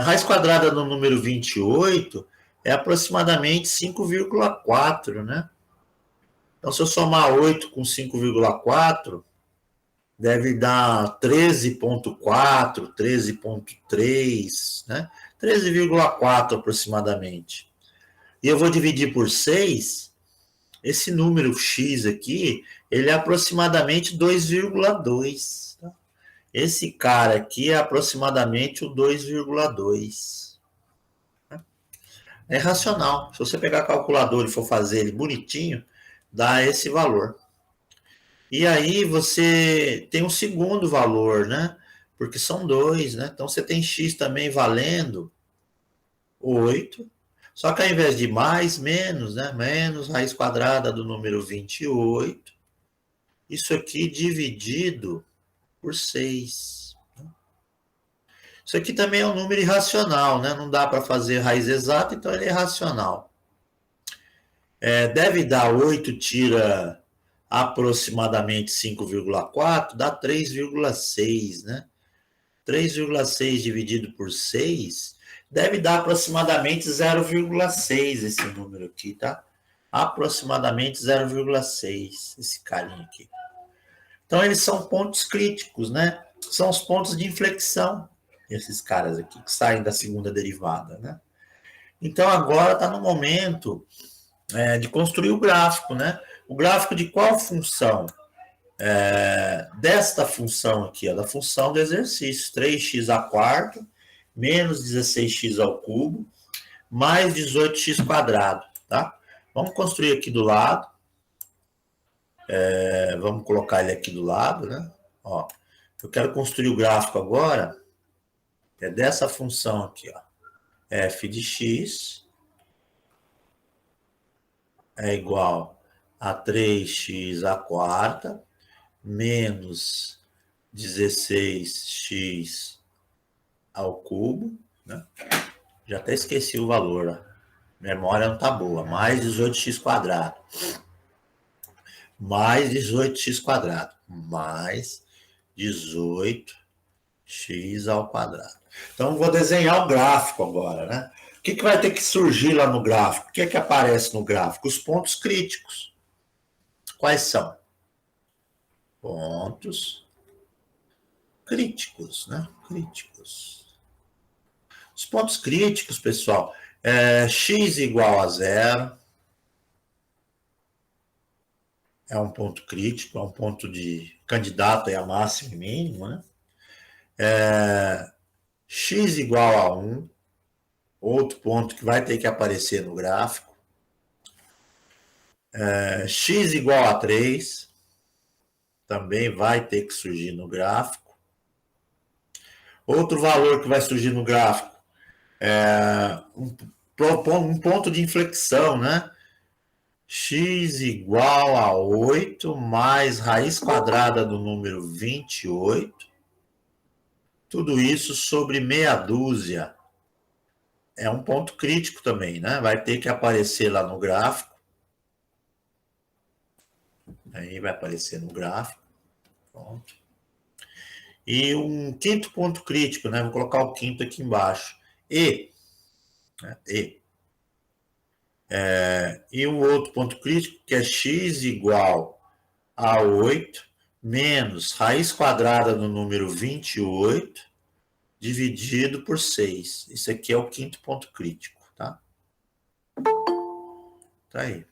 raiz quadrada do número 28 é aproximadamente 5,4, né? Então, se eu somar 8 com 5,4, deve dar 13,4, 13,3, né? 13,4 aproximadamente. E eu vou dividir por 6, esse número x aqui, ele é aproximadamente 2,2. Tá? Esse cara aqui é aproximadamente o 2,2. É racional. Se você pegar a calculadora e for fazer ele bonitinho, dá esse valor. E aí você tem um segundo valor, né? Porque são 2, né? Então você tem x também valendo 8. Só que ao invés de mais, menos, né? Menos raiz quadrada do número 28. Isso aqui dividido por 6. Isso aqui também é um número irracional, né? Não dá para fazer raiz exata, então ele é irracional. Deve dar 8 tira aproximadamente 5,4, dá 3,6, né? 3,6 dividido por 6 deve dar aproximadamente 0,6 esse número aqui, tá? Aproximadamente 0,6 esse carinha aqui. Então eles são pontos críticos, né? São os pontos de inflexão, esses caras aqui que saem da segunda derivada, né? Então agora está no momento de construir o gráfico, né? O gráfico de qual função? Desta função aqui, ó, da função do exercício, 3x a quarto menos 16x ao cubo mais 18x quadrado, tá? Vamos construir aqui do lado. Vamos colocar ele aqui do lado, né? Ó, eu quero construir o gráfico agora, dessa função aqui, ó. F de x é igual a 3x à quarta menos 16x ao cubo, né? Já até esqueci o valor, ó. Memória não tá boa. Mais 18x quadrado. Mais 18x quadrado. Mais 18x ao quadrado. Então, vou desenhar o gráfico agora, né? O que vai ter que surgir lá no gráfico? O que que aparece no gráfico? Os pontos críticos. Quais são? Pontos críticos, né? Críticos. Os pontos críticos, pessoal, x igual a 0. É um ponto crítico, é um ponto de candidato a máximo e mínimo, né? X igual a 1, outro ponto que vai ter que aparecer no gráfico. X igual a 3, também vai ter que surgir no gráfico. Outro valor que vai surgir no gráfico um ponto de inflexão, né? X igual a 8 mais raiz quadrada do número 28. Tudo isso sobre meia dúzia. É um ponto crítico também, né? Vai ter que aparecer lá no gráfico. Aí vai aparecer no gráfico. Pronto. E um quinto ponto crítico, né? Vou colocar o quinto aqui embaixo. E. Né? E um outro ponto crítico que é x igual a 8 menos raiz quadrada do número 28 dividido por 6. Isso aqui é o quinto ponto crítico, tá? Tá aí.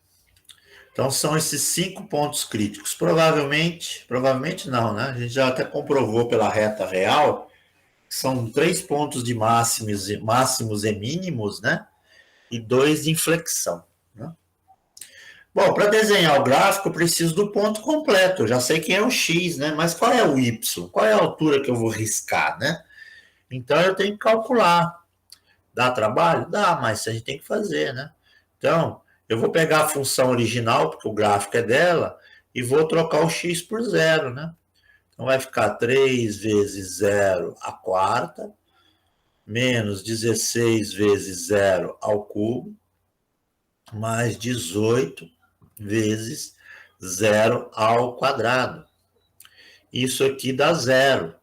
Então, são esses 5 pontos críticos. Provavelmente não, né? A gente já até comprovou pela reta real, que são 3 pontos de máximos e mínimos, né? E 2 de inflexão, né? Bom, para desenhar o gráfico, eu preciso do ponto completo. Eu já sei quem é o x, né? Mas qual é o y? Qual é a altura que eu vou riscar, né? Então, eu tenho que calcular. Dá trabalho? Dá, mas a gente tem que fazer, né? Então, eu vou pegar a função original, porque o gráfico é dela, e vou trocar o x por 0, né? Então, vai ficar 3 vezes 0 à quarta, menos 16 vezes 0 ao cubo, mais 18 vezes 0 ao quadrado. Isso aqui dá 0.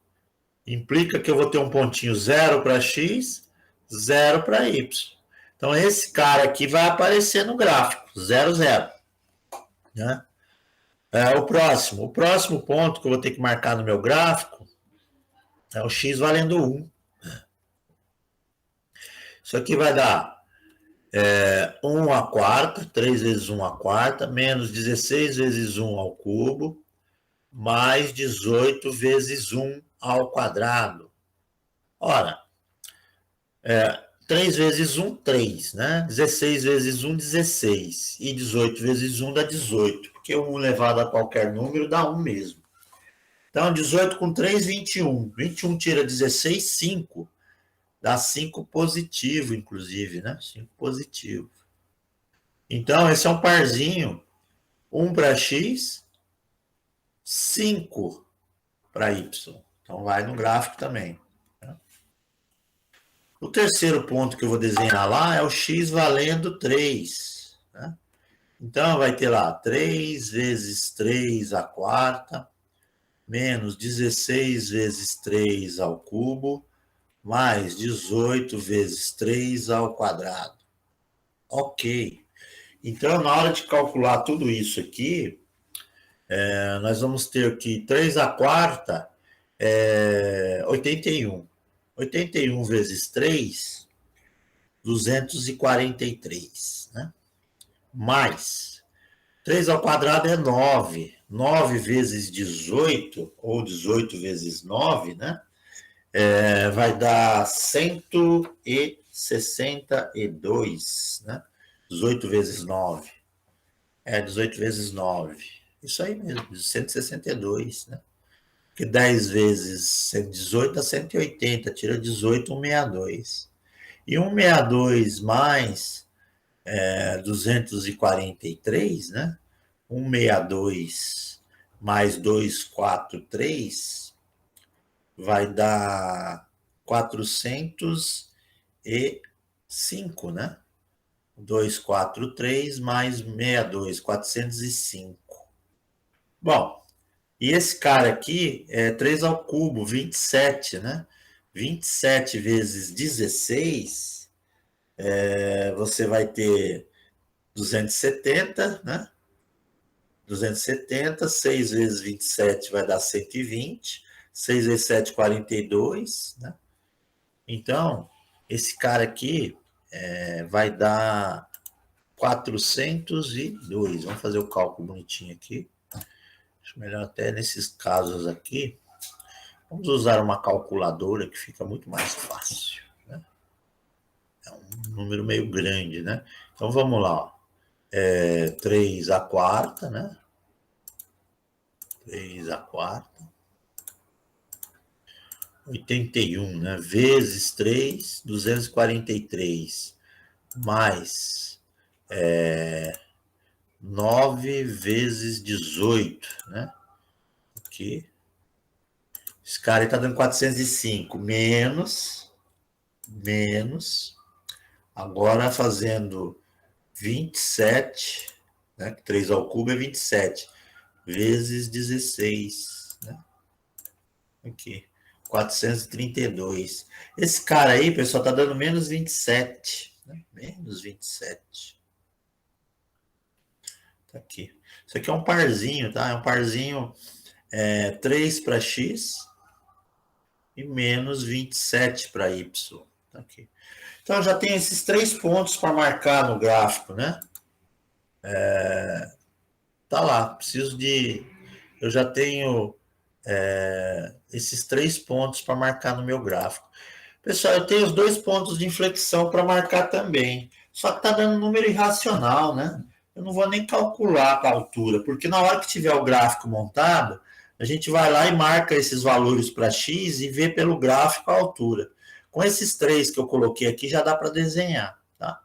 Implica que eu vou ter um pontinho 0 para x, 0 para y. Então, esse cara aqui vai aparecer no gráfico, 0, 0. Né? O próximo ponto que eu vou ter que marcar no meu gráfico é o x valendo 1. Isso aqui vai dar 1 à quarta, 3 vezes 1 à quarta, menos 16 vezes 1 ao cubo, mais 18 vezes 1 ao quadrado. Ora, 3 vezes 1, 3, né? 16 vezes 1, 16. E 18 vezes 1 dá 18, porque 1 elevado a qualquer número dá 1 mesmo. Então, 18 com 3, 21. 21 tira 16, 5. dá 5 positivo, inclusive, né? 5 positivo. Então, esse é um parzinho, 1 para x, 5 para y. Então, vai no gráfico também. Né? O terceiro ponto que eu vou desenhar lá é o x valendo 3. Né? Então, vai ter lá 3 vezes 3 à quarta, menos 16 vezes 3 ao cubo, mais 18 vezes 3 ao quadrado. Ok. Então, na hora de calcular tudo isso aqui, nós vamos ter aqui 3 à quarta, 81. 81 vezes 3, 243, né? Mais 3 ao quadrado é 9. 9 vezes 18, ou 18 vezes 9, né? Vai dar 162, né? 18 vezes 9. 18 vezes 9. Isso aí mesmo, 162, né? Porque 10 vezes 118 dá 180, tira 18, 162. E 162 mais 243, né? 162 mais 243 vai dar 405, né? 243 mais 62, 405. Bom, e esse cara aqui é 3 ao cubo, 27, né? 27 vezes 16, você vai ter 270, né? 270, 6 vezes 27 vai dar 120, 6 vezes 7, 42, né? Então, esse cara aqui vai dar 402. Vamos fazer o cálculo bonitinho aqui. Acho melhor até nesses casos aqui. Vamos usar uma calculadora que fica muito mais fácil. Né? É um número meio grande, né? Então vamos lá. Ó. 3 à quarta, né? 3 à quarta. 81, né? Vezes 3, 243. Mais 9 vezes 18, né? Aqui. Esse cara está dando 405. Menos. Agora fazendo 27, né? 3 ao cubo é 27. Vezes 16, né? Aqui. 432. Esse cara aí, pessoal, tá dando menos 27. Né? Menos 27. Tá aqui. Isso aqui é um parzinho, tá? É um parzinho 3 para x e menos 27 para y. Tá aqui. Então, já tem esses 3 pontos para marcar no gráfico, né? Tá lá. Preciso de... Eu já tenho esses 3 pontos para marcar no meu gráfico. Pessoal, eu tenho os 2 pontos de inflexão para marcar também. Só que está dando número irracional, né? Eu não vou nem calcular a altura, porque na hora que tiver o gráfico montado, a gente vai lá e marca esses valores para x e vê pelo gráfico a altura. Com esses 3 que eu coloquei aqui, já dá para desenhar, tá?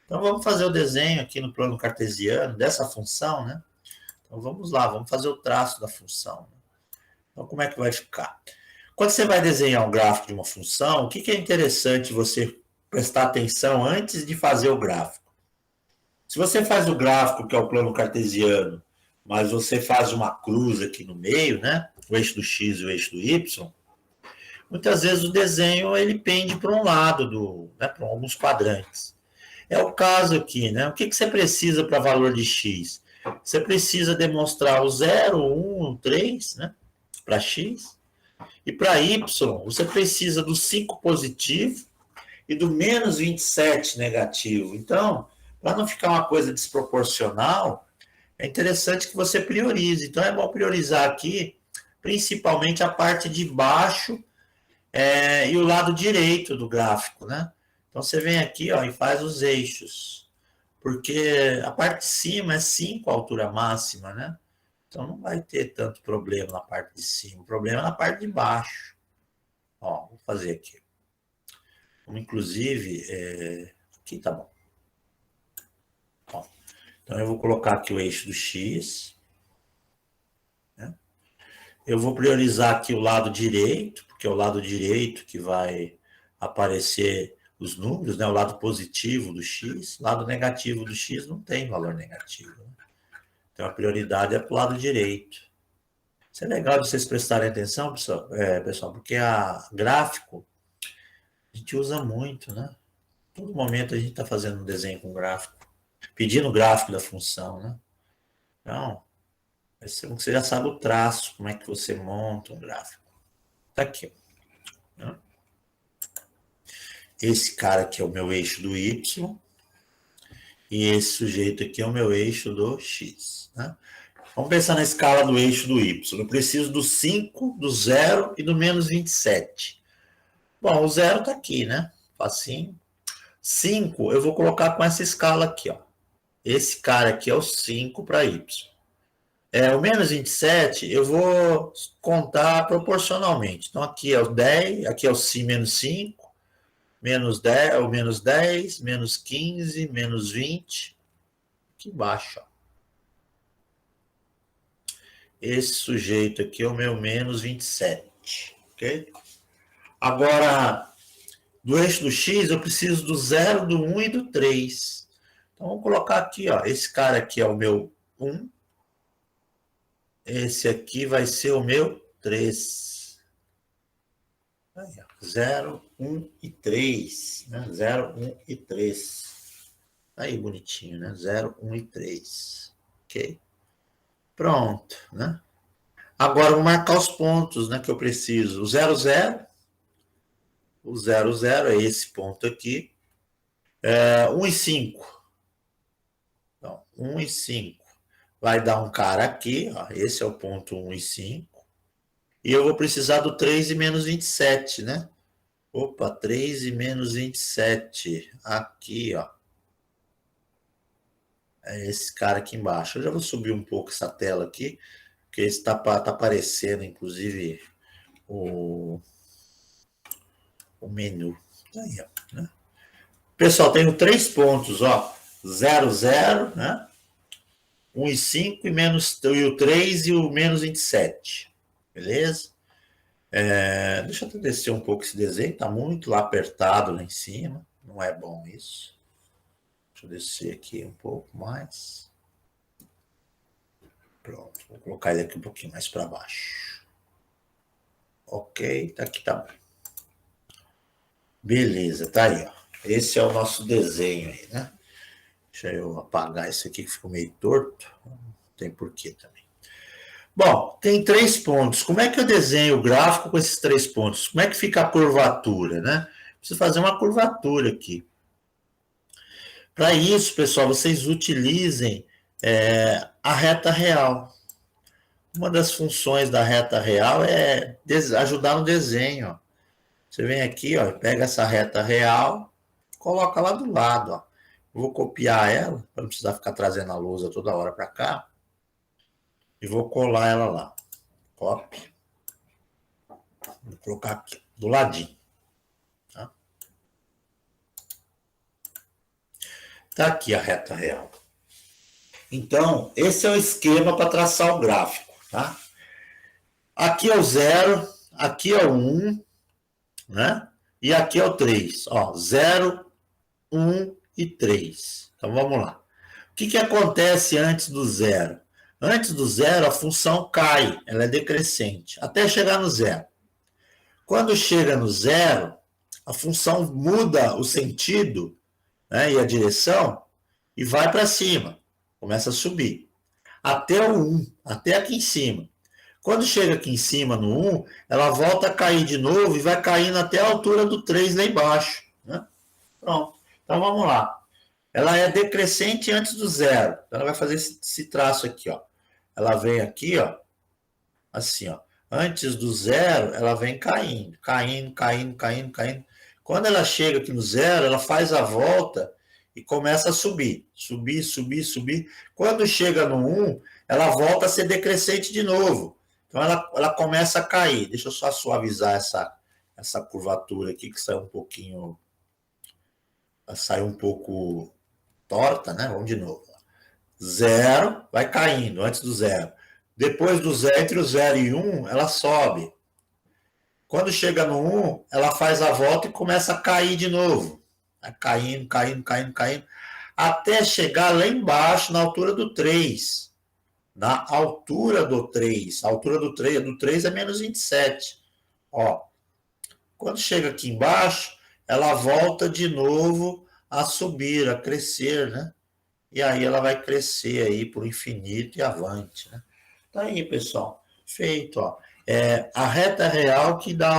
Então, vamos fazer o desenho aqui no plano cartesiano dessa função, né? Então, vamos lá, vamos fazer o traço da função. Então, como é que vai ficar? Quando você vai desenhar um gráfico de uma função, o que é interessante você prestar atenção antes de fazer o gráfico? Se você faz o gráfico, que é o plano cartesiano, mas você faz uma cruz aqui no meio, né? O eixo do x e o eixo do y, muitas vezes o desenho ele pende para um lado, né, para alguns quadrantes. É o caso aqui, né? O que você precisa para valor de x? Você precisa demonstrar o 0, 1, 3, né? Para x. E para y, você precisa do 5 positivo e do menos 27 negativo. Então, para não ficar uma coisa desproporcional, é interessante que você priorize. Então, é bom priorizar aqui, principalmente a parte de baixo e o lado direito do gráfico, né? Então, você vem aqui ó, e faz os eixos. Porque a parte de cima é 5 a altura máxima, né? Então, não vai ter tanto problema na parte de cima. O problema é na parte de baixo. Ó, vou fazer aqui. inclusive, aqui tá bom. Então, eu vou colocar aqui o eixo do X. Né? Eu vou priorizar aqui o lado direito, porque é o lado direito que vai aparecer os números, né? O lado positivo do X. O lado negativo do X não tem valor negativo. Né? Então, a prioridade é para o lado direito. Isso é legal de vocês prestarem atenção, pessoal, porque gráfico a gente usa muito, né? Todo momento a gente está fazendo um desenho com gráfico, pedindo o gráfico da função, né? Então, você já sabe o traço, como é que você monta um gráfico. Tá aqui. Né? Esse cara aqui é o meu eixo do Y, e esse sujeito aqui é o meu eixo do X. Né? Vamos pensar na escala do eixo do Y. Eu preciso do 5, do 0 e do menos 27. Bom, o 0 está aqui, né? Facinho. 5 eu vou colocar com essa escala aqui, ó. Esse cara aqui é o 5 para Y. O menos 27 eu vou contar proporcionalmente. Então, aqui é o 10, aqui é o menos 5, menos 10, o menos 10, menos 15, menos 20. Aqui embaixo, ó. Esse sujeito aqui é o meu menos 27, ok? Agora, do eixo do X, eu preciso do 0, do 1 e do 3. Então, vamos colocar aqui, ó. Esse cara aqui é o meu 1. Esse aqui vai ser o meu 3. Aí, ó. 0, 1 e 3. Né? 0, 1 e 3. Aí, bonitinho, né? 0, 1 e 3. Ok? Pronto, né? Agora, vou marcar os pontos, né, que eu preciso. O 0, 0. O 0, 0 é esse ponto aqui. 1 e 5. Então, 1 e 5. Vai dar um cara aqui, ó. Esse é o ponto 1 e 5. E eu vou precisar do 3 e menos 27, né? Opa, 3 e menos 27. Aqui, ó. É esse cara aqui embaixo. Eu já vou subir um pouco essa tela aqui, porque está aparecendo, inclusive, o menu. Aí, ó, né? Pessoal, tenho 3 pontos, ó. 0, 0, né? 1 e 5 e, e o 3 e o menos 27. Beleza? Deixa eu descer um pouco esse desenho, tá muito lá apertado lá em cima. Não é bom isso. Deixa eu descer aqui um pouco mais. Pronto, vou colocar ele aqui um pouquinho mais para baixo. Ok, tá aqui, tá bom. Beleza, tá aí, ó. Esse é o nosso desenho aí, né? Deixa eu apagar isso aqui que ficou meio torto. Não tem porquê também. Bom, tem 3 pontos. Como é que eu desenho o gráfico com esses 3 pontos? Como é que fica a curvatura, né? Preciso fazer uma curvatura aqui. Para isso, pessoal, vocês utilizem a reta real. Uma das funções da reta real é ajudar no desenho. Ó. Você vem aqui, ó, pega essa reta real, coloca lá do lado. Ó. Eu vou copiar ela, para não precisar ficar trazendo a lousa toda hora para cá. E vou colar ela lá. Copy. Vou colocar aqui, do ladinho. Tá aqui a reta real. Então, esse é o esquema para traçar o gráfico, tá? Aqui é o 0, aqui é o 1, né? E aqui é o 3, ó, 0, 1 e 3. Então, vamos lá. O que acontece antes do 0? Antes do 0, a função cai, ela é decrescente, até chegar no 0. Quando chega no 0, a função muda o sentido, né, e a direção e vai para cima, começa a subir. Até o 1, até aqui em cima. Quando chega aqui em cima no 1, ela volta a cair de novo e vai caindo até a altura do 3 lá embaixo. Né? Pronto. Então vamos lá. Ela é decrescente antes do 0. Ela vai fazer esse traço aqui, ó. Ela vem aqui, ó, assim, ó. Antes do 0, ela vem caindo, caindo, caindo, caindo, caindo. Quando ela chega aqui no 0, ela faz a volta e começa a subir, subir, subir, subir. Quando chega no 1, ela volta a ser decrescente de novo. Então, ela começa a cair. Deixa eu só suavizar essa curvatura aqui, que saiu um pouquinho saiu um pouco torta, né? Vamos de novo. 0, vai caindo antes do 0. Depois do 0, entre o 0 e 1, ela sobe. Quando chega no 1, ela faz a volta e começa a cair de novo. Vai caindo, caindo, caindo, caindo, até chegar lá embaixo, na altura do 3. Na altura do 3. A altura do 3 é menos 27. Ó, quando chega aqui embaixo, ela volta de novo a subir, a crescer, né? E aí ela vai crescer aí para o infinito e avante, né? Tá aí, pessoal. Feito, ó. A reta real que dá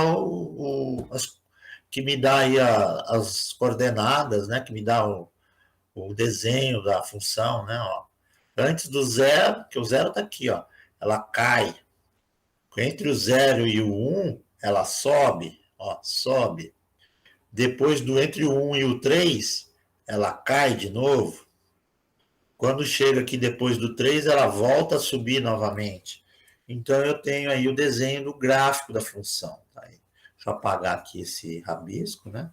que me dá aí as coordenadas, né? Que me dá o desenho da função, né? Ó. Antes do zero, que o zero está aqui, ó. Ela cai. Entre o 0 e o 1, ela sobe, ó, sobe. Depois do entre o 1 e o 3, ela cai de novo. Quando chega aqui depois do 3, ela volta a subir novamente. Então eu tenho aí o desenho do gráfico da função. Tá? Deixa eu apagar aqui esse rabisco, né?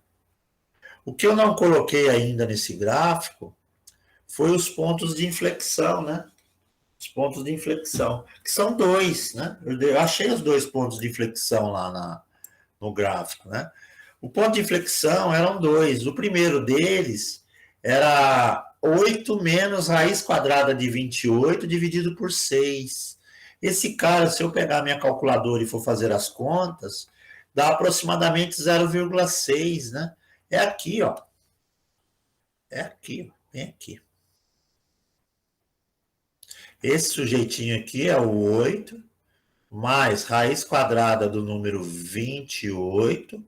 O que eu não coloquei ainda nesse gráfico foi os pontos de inflexão, né? Os pontos de inflexão, que são dois, né? Eu achei os dois pontos de inflexão lá no gráfico, né? O ponto de inflexão eram dois. O primeiro deles era 8 menos raiz quadrada de 28 dividido por 6. Esse cara, se eu pegar minha calculadora e for fazer as contas, dá aproximadamente 0,6, né? É aqui, ó. É aqui, bem aqui. Esse sujeitinho aqui é o 8, mais raiz quadrada do número 28,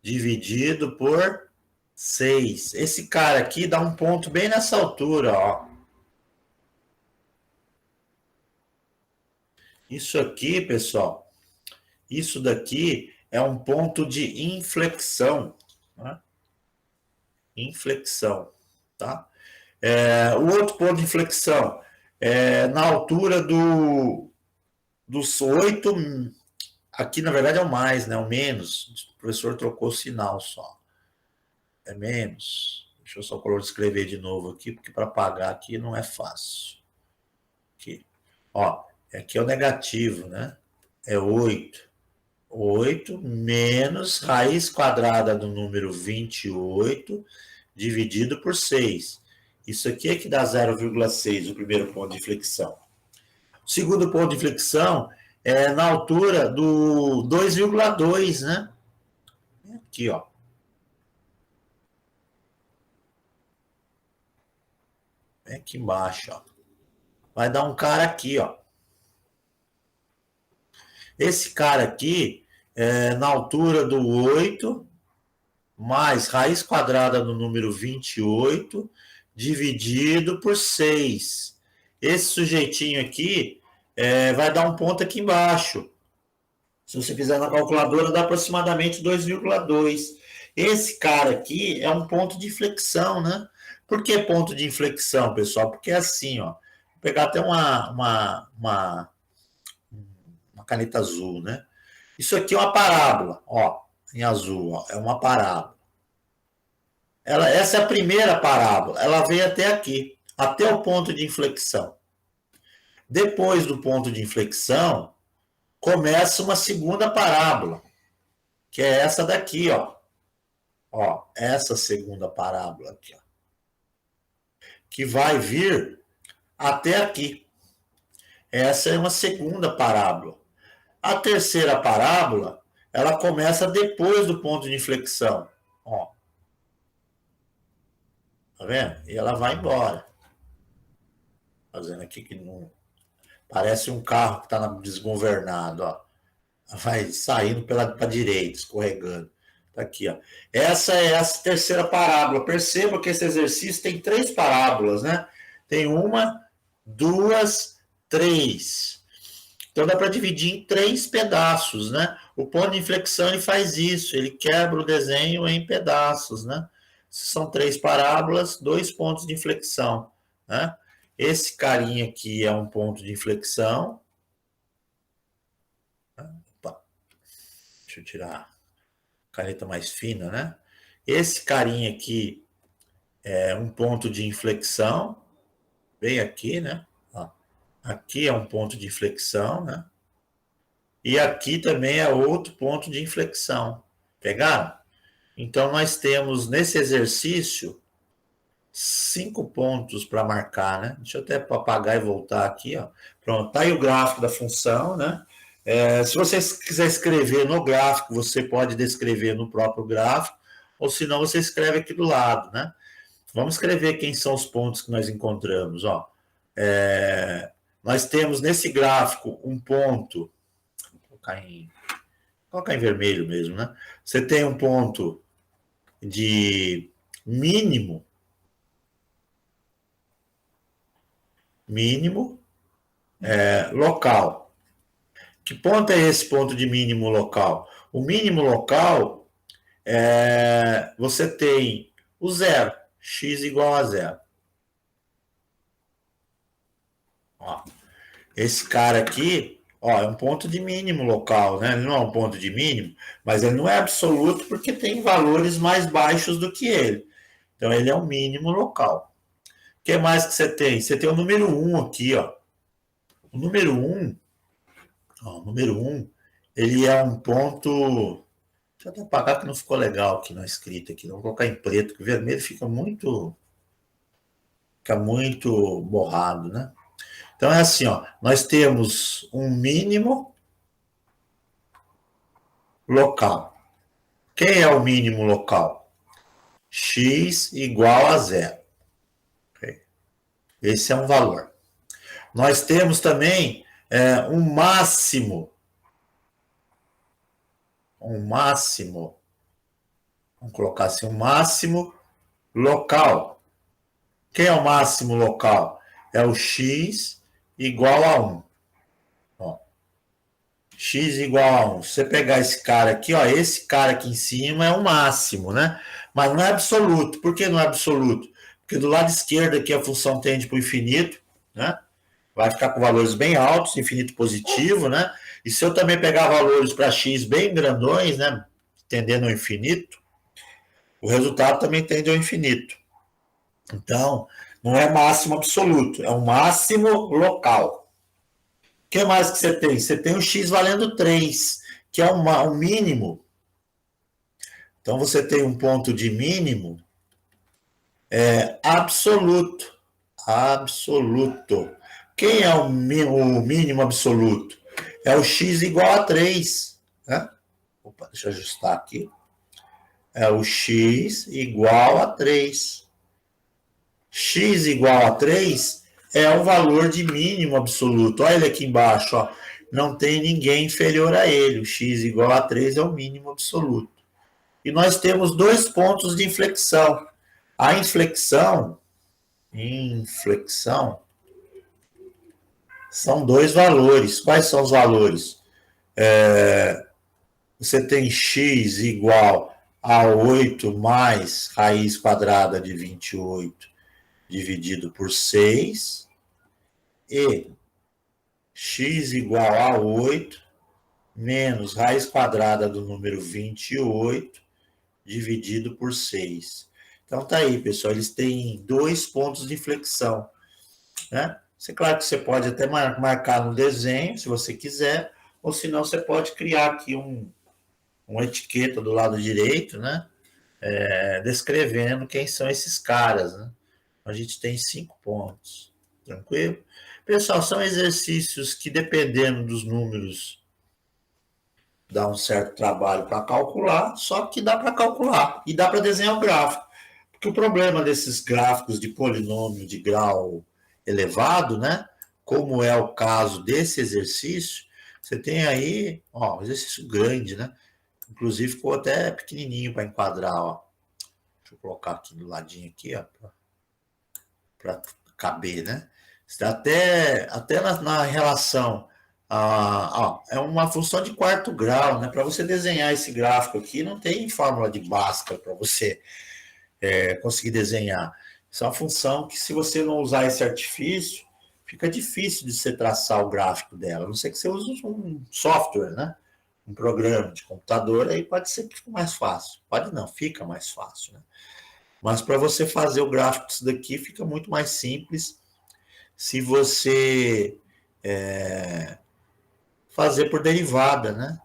dividido por 6. Esse cara aqui dá um ponto bem nessa altura, ó. Isso aqui, pessoal, isso daqui é um ponto de inflexão, né? Inflexão, tá? O outro ponto de inflexão é na altura dos 8, aqui na verdade é o mais, né? O menos, o professor trocou o sinal só. É menos. Deixa eu só escrever de novo aqui, porque para apagar aqui não é fácil. Aqui. Ó, aqui é o negativo, né? É 8. 8 menos raiz quadrada do número 28 dividido por 6. Isso aqui é que dá 0,6, o primeiro ponto de inflexão. O segundo ponto de inflexão é na altura do 2,2, né? Aqui, ó. É aqui embaixo, ó. Vai dar um cara aqui, ó. Esse cara aqui é na altura do 8 mais raiz quadrada do número 28 dividido por 6. Esse sujeitinho aqui vai dar um ponto aqui embaixo. Se você fizer na calculadora, dá aproximadamente 2,2. Esse cara aqui é um ponto de inflexão, né? Por que ponto de inflexão, pessoal? Porque é assim, ó. Vou pegar até uma caneta azul, né? Isso aqui é uma parábola, ó, em azul, ó, é uma parábola. Essa é a primeira parábola, ela veio até aqui, até o ponto de inflexão. Depois do ponto de inflexão, começa uma segunda parábola, que é essa daqui, ó. Ó, essa segunda parábola aqui, ó. Que vai vir até aqui. Essa é uma segunda parábola. A terceira parábola, ela começa depois do ponto de inflexão, ó. Tá vendo? E ela vai embora. Fazendo aqui que não. Parece um carro que está desgovernado, ó. Vai saindo para a direita, escorregando. Tá aqui, ó. Essa é a terceira parábola. Perceba que esse exercício tem 3 parábolas, né? Tem uma, 2, 3. Então dá para dividir em 3 pedaços, né? O ponto de inflexão ele faz isso, ele quebra o desenho em pedaços, né? São 3 parábolas, 2 pontos de inflexão, né? Esse carinha aqui é um ponto de inflexão. Opa, deixa eu tirar a caneta mais fina, né? Esse carinha aqui é um ponto de inflexão, bem aqui, né? Ó, aqui é um ponto de inflexão, né? E aqui também é outro ponto de inflexão. Pegaram? Então, nós temos nesse exercício 5 pontos para marcar, né? Deixa eu até apagar e voltar aqui, ó. Pronto, tá aí o gráfico da função, né? Se você quiser escrever no gráfico, você pode descrever no próprio gráfico, ou se não, você escreve aqui do lado, né? Vamos escrever quem são os pontos que nós encontramos, ó. Nós temos nesse gráfico um ponto, vou colocar em vermelho mesmo, né? Você tem um ponto de mínimo local. Que ponto é esse ponto de mínimo local? O mínimo local você tem o zero, x igual a zero. Ó, esse cara aqui, ó, é um ponto de mínimo local, né? Ele não é um ponto de mínimo, mas ele não é absoluto porque tem valores mais baixos do que ele. Então ele é um mínimo local. O que mais que você tem? Você tem o número 1 aqui, ó. O número 1, ele é um ponto. Deixa eu até apagar que não ficou legal aqui na escrita aqui. Vou colocar em preto, que o vermelho fica muito borrado, né? Então é assim, ó. Nós temos um mínimo local. Quem é o mínimo local? X igual a zero. Esse é um valor. Nós temos também um máximo. Vamos colocar assim, um máximo local. Quem é o máximo local? É o x igual a 1. Ó, x igual a 1. Se você pegar esse cara aqui, ó, esse cara aqui em cima é o máximo, né? Mas não é absoluto. Por que não é absoluto? Porque do lado esquerdo aqui a função tende para o infinito, né? Vai ficar com valores bem altos, infinito positivo, né? E se eu também pegar valores para x bem grandões, né? Tendendo ao infinito, o resultado também tende ao infinito. Então, não é máximo absoluto, é um máximo local. O que mais que você tem? Você tem o x valendo 3, que é um mínimo. Então, você tem um ponto de mínimo absoluto. Absoluto. Quem é o mínimo absoluto? É o x igual a 3. Né? Opa, deixa eu ajustar aqui. É o x igual a 3. X igual a 3 é um valor de mínimo absoluto. Olha ele aqui embaixo, ó. Não tem ninguém inferior a ele. O x igual a 3 é o mínimo absoluto. E nós temos 2 pontos de inflexão. A inflexão, são 2 valores. Quais são os valores? Você tem x igual a 8 mais raiz quadrada de 28 dividido por 6 e x igual a 8 menos raiz quadrada do número 28 dividido por 6. Então tá aí, pessoal, eles têm 2 pontos de inflexão, né? Claro que você pode até marcar no desenho, se você quiser, ou se não, você pode criar aqui uma etiqueta do lado direito, né? Descrevendo quem são esses caras, né? A gente tem 5 pontos, tranquilo? Pessoal, são exercícios que, dependendo dos números, dá um certo trabalho para calcular, só que dá para calcular e dá para desenhar o gráfico. Porque o problema desses gráficos de polinômio de grau elevado, né? Como é o caso desse exercício, você tem aí, ó, um exercício grande, né? Inclusive ficou até pequenininho para enquadrar, ó. Deixa eu colocar aqui do ladinho aqui, ó, para caber, né? Até na relação é uma função de quarto grau, né? Para você desenhar esse gráfico aqui, não tem fórmula de Bhaskara para você conseguir desenhar. Isso é uma função que, se você não usar esse artifício, fica difícil de você traçar o gráfico dela. A não ser que você use um software, né? Um programa de computador, aí pode ser que fique mais fácil. Pode não, fica mais fácil, né? Mas para você fazer o gráfico disso daqui, fica muito mais simples se você fazer por derivada, né?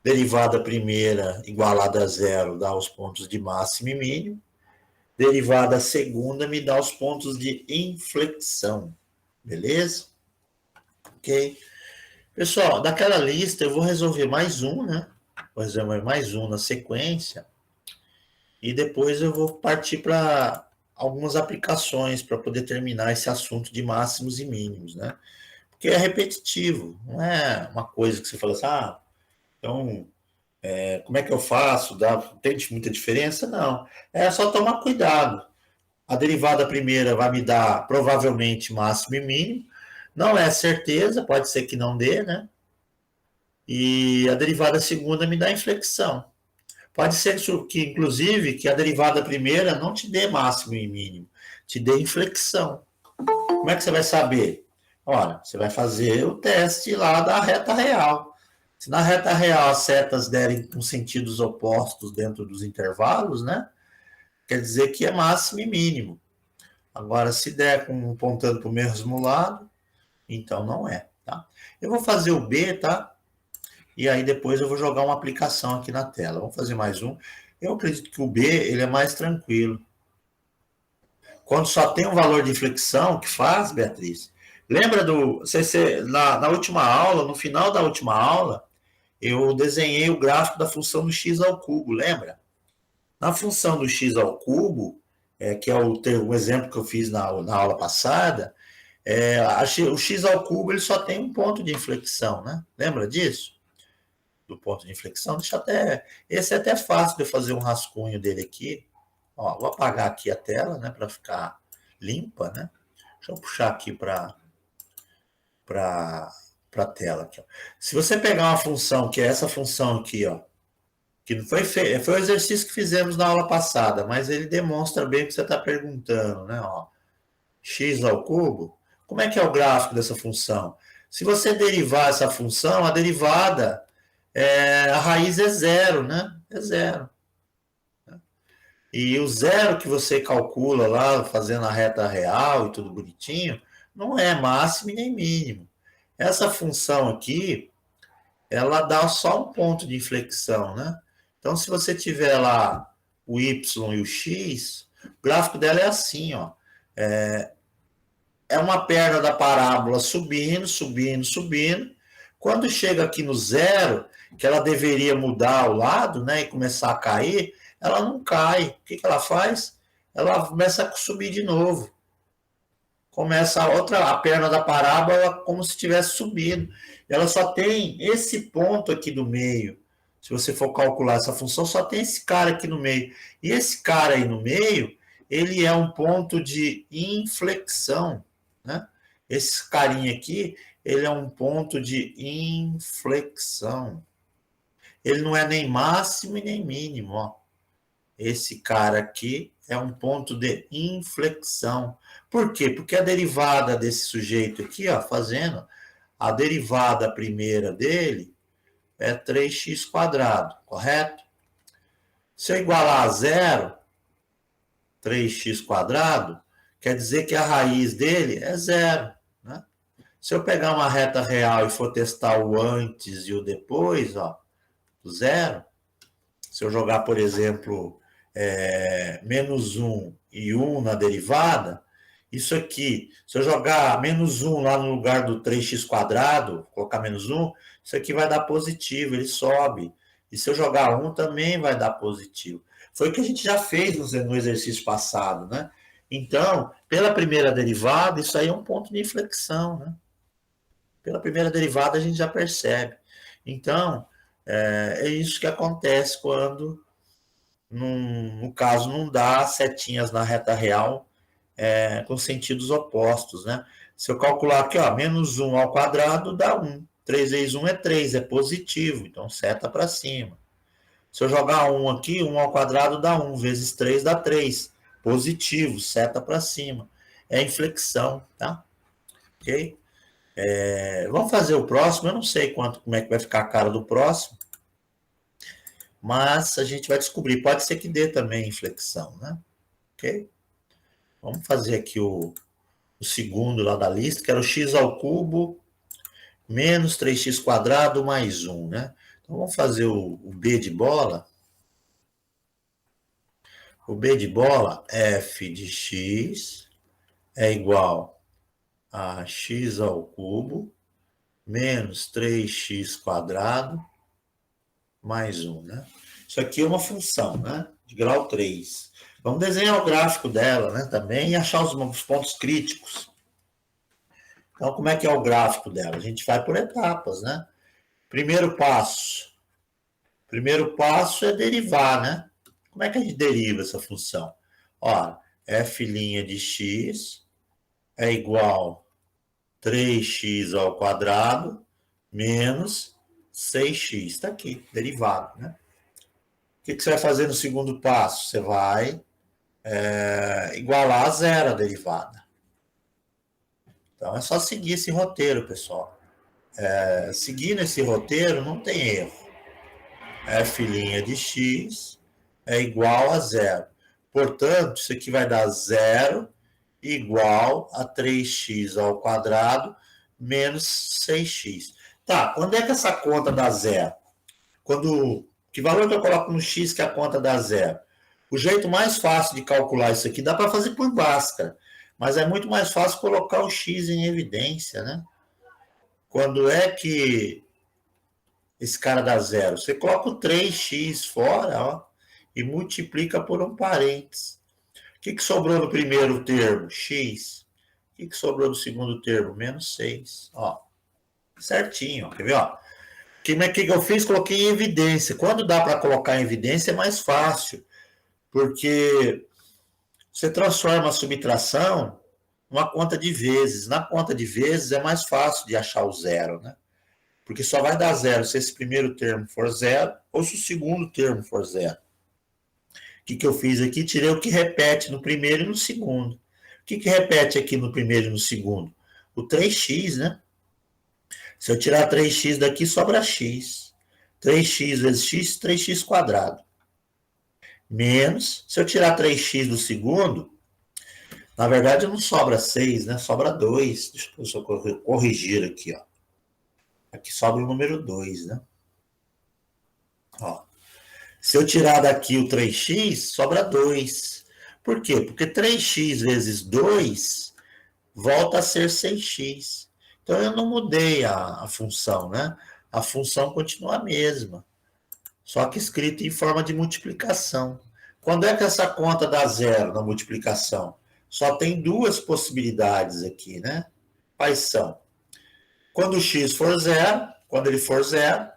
Derivada primeira igualada a zero dá os pontos de máximo e mínimo. Derivada segunda me dá os pontos de inflexão. Beleza? Ok. Pessoal, daquela lista eu vou resolver mais um, né? Vou resolver mais um na sequência. E depois eu vou partir para algumas aplicações para poder terminar esse assunto de máximos e mínimos, né? Porque é repetitivo, não é uma coisa que você fala assim, então, como é que eu faço? Tem muita diferença? Não. É só tomar cuidado. A derivada primeira vai me dar provavelmente máximo e mínimo. Não é certeza, pode ser que não dê, né? E a derivada segunda me dá inflexão. Pode ser que, inclusive, que a derivada primeira não te dê máximo e mínimo, te dê inflexão. Como é que você vai saber? Olha, você vai fazer o teste lá da reta real. Se na reta real as setas derem com sentidos opostos dentro dos intervalos, né? Quer dizer que é máximo e mínimo. Agora, se der apontando para o mesmo lado, então não é, tá? Eu vou fazer o B, tá? E aí depois eu vou jogar uma aplicação aqui na tela. Vamos fazer mais um. Eu acredito que o B ele é mais tranquilo. Quando só tem um valor de inflexão, que faz, Beatriz? Lembra na última aula, no final da última aula, eu desenhei o gráfico da função do x ao cubo, lembra? Na função do x ao cubo, que é o exemplo que eu fiz na aula passada, o x ao cubo ele só tem um ponto de inflexão, né? Lembra disso? Do ponto de inflexão. Esse é até fácil de eu fazer um rascunho dele aqui. Ó, vou apagar aqui a tela, né, para ficar limpa, né? Deixa eu puxar aqui para a tela aqui, ó. Se você pegar uma função que é essa função aqui, ó, que não foi o exercício que fizemos na aula passada, mas ele demonstra bem o que você está perguntando, né? Ó, x ao cubo. Como é que é o gráfico dessa função? Se você derivar essa função, a derivada a raiz é zero, né? É zero. E o zero que você calcula lá, fazendo a reta real e tudo bonitinho, não é máximo nem mínimo. Essa função aqui, ela dá só um ponto de inflexão, né? Então, se você tiver lá o y e o x, o gráfico dela é assim, ó. É uma perna da parábola subindo, subindo, subindo. Quando chega aqui no zero, que ela deveria mudar o lado, né, e começar a cair, ela não cai. O que ela faz? Ela começa a subir de novo. Começa a perna da parábola como se tivesse subido. Ela só tem esse ponto aqui do meio. Se você for calcular essa função, só tem esse cara aqui no meio. E esse cara aí no meio, ele é um ponto de inflexão, né? Esse carinha aqui, ele é um ponto de inflexão. Ele não é nem máximo e nem mínimo, ó. Esse cara aqui é um ponto de inflexão. Por quê? Porque a derivada desse sujeito aqui, ó, fazendo, a derivada primeira dele é 3x², correto? Se eu igualar a zero, 3x², quer dizer que a raiz dele é zero, né? Se eu pegar uma reta real e for testar o antes e o depois, ó, do zero, se eu jogar, por exemplo, menos 1 e 1 na derivada, isso aqui, se eu jogar menos 1 lá no lugar do 3x², colocar menos 1, isso aqui vai dar positivo, ele sobe. E se eu jogar 1, também vai dar positivo. Foi o que a gente já fez no exercício passado, né? Então, pela primeira derivada, isso aí é um ponto de inflexão, né? Pela primeira derivada, a gente já percebe. Então, é isso que acontece quando, no caso, não dá setinhas na reta real com sentidos opostos, né? Se eu calcular aqui, ó, menos 1 ao quadrado dá 1. 3 vezes 1 é 3, é positivo, então seta para cima. Se eu jogar 1 aqui, 1 ao quadrado dá 1, vezes 3 dá 3. Positivo, seta para cima. É inflexão, tá? Ok? Vamos fazer o próximo. Eu não sei como é que vai ficar a cara do próximo, mas a gente vai descobrir. Pode ser que dê também inflexão, né? ok? Vamos fazer aqui o segundo lá da lista, que era o x ao cubo menos 3x quadrado mais 1, né? Então, vamos fazer o B de bola. O B de bola, f de x é igual a x ao cubo menos 3x quadrado mais 1, né? Isso aqui é uma função, né? De grau 3. Vamos desenhar o gráfico dela, né? Também e achar os pontos críticos. Então, como é que é o gráfico dela? A gente vai por etapas, né? Primeiro passo. Primeiro passo é derivar, né? Como é que a gente deriva essa função? Ó, f' de x é igual a 3x ao quadrado menos 6x. Está aqui, derivado, né? O que você vai fazer no segundo passo? Você vai igualar a zero a derivada. Então, é só seguir esse roteiro, pessoal. Seguindo esse roteiro, não tem erro. F' de x é igual a zero. Portanto, isso aqui vai dar zero igual a 3x ao quadrado menos 6x. Tá, quando é que essa conta dá zero? Que valor que eu coloco no x que a conta dá zero? O jeito mais fácil de calcular isso aqui dá para fazer por Bhaskara, mas é muito mais fácil colocar o x em evidência, né? Quando é que esse cara dá zero? Você coloca o 3x fora, ó, e multiplica por um parênteses. O que sobrou no primeiro termo? X. O que sobrou no segundo termo? Menos 6. Ó, certinho, ó. Quer ver? Ó? O que eu fiz? Coloquei em evidência. Quando dá para colocar em evidência é mais fácil, porque você transforma a subtração numa conta de vezes. Na conta de vezes é mais fácil de achar o zero, né? Porque só vai dar zero se esse primeiro termo for zero ou se o segundo termo for zero. O que eu fiz aqui? Tirei o que repete no primeiro e no segundo. O que repete aqui no primeiro e no segundo? O 3x, né? Se eu tirar 3x daqui, sobra x. 3x vezes x, 3x quadrado. Menos, se eu tirar 3x do segundo, na verdade não sobra 6, né? Sobra 2. Deixa eu só corrigir aqui, ó. Aqui sobra o número 2, né? Ó. Se eu tirar daqui o 3x, sobra 2. Por quê? Porque 3x vezes 2 volta a ser 6x. Então, eu não mudei a função, né? A função continua a mesma, só que escrita em forma de multiplicação. Quando é que essa conta dá zero na multiplicação? Só tem duas possibilidades aqui, né? Quais são? Quando o x for zero, quando ele for zero,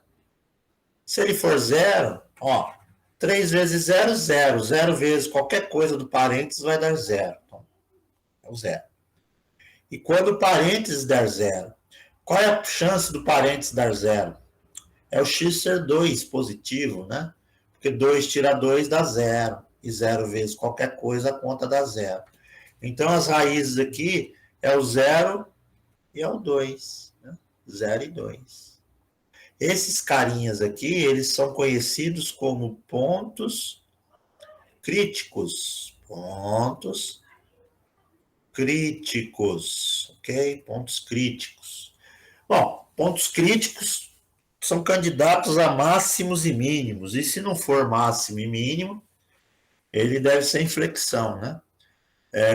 se ele for zero, ó, 3 vezes 0, 0. 0 vezes qualquer coisa do parênteses vai dar zero. Então, é o zero. E quando o parênteses der zero, qual é a chance do parênteses dar zero? É o x ser 2 positivo, né? Porque 2 tira 2 dá zero. E 0 vezes qualquer coisa, a conta dá zero. Então, as raízes aqui é o 0 e é o 2. Né? 0 e 2. Esses carinhas aqui, eles são conhecidos como pontos críticos. Pontos críticos, ok? Pontos críticos. Bom, pontos críticos são candidatos a máximos e mínimos. E se não for máximo e mínimo, ele deve ser inflexão, né?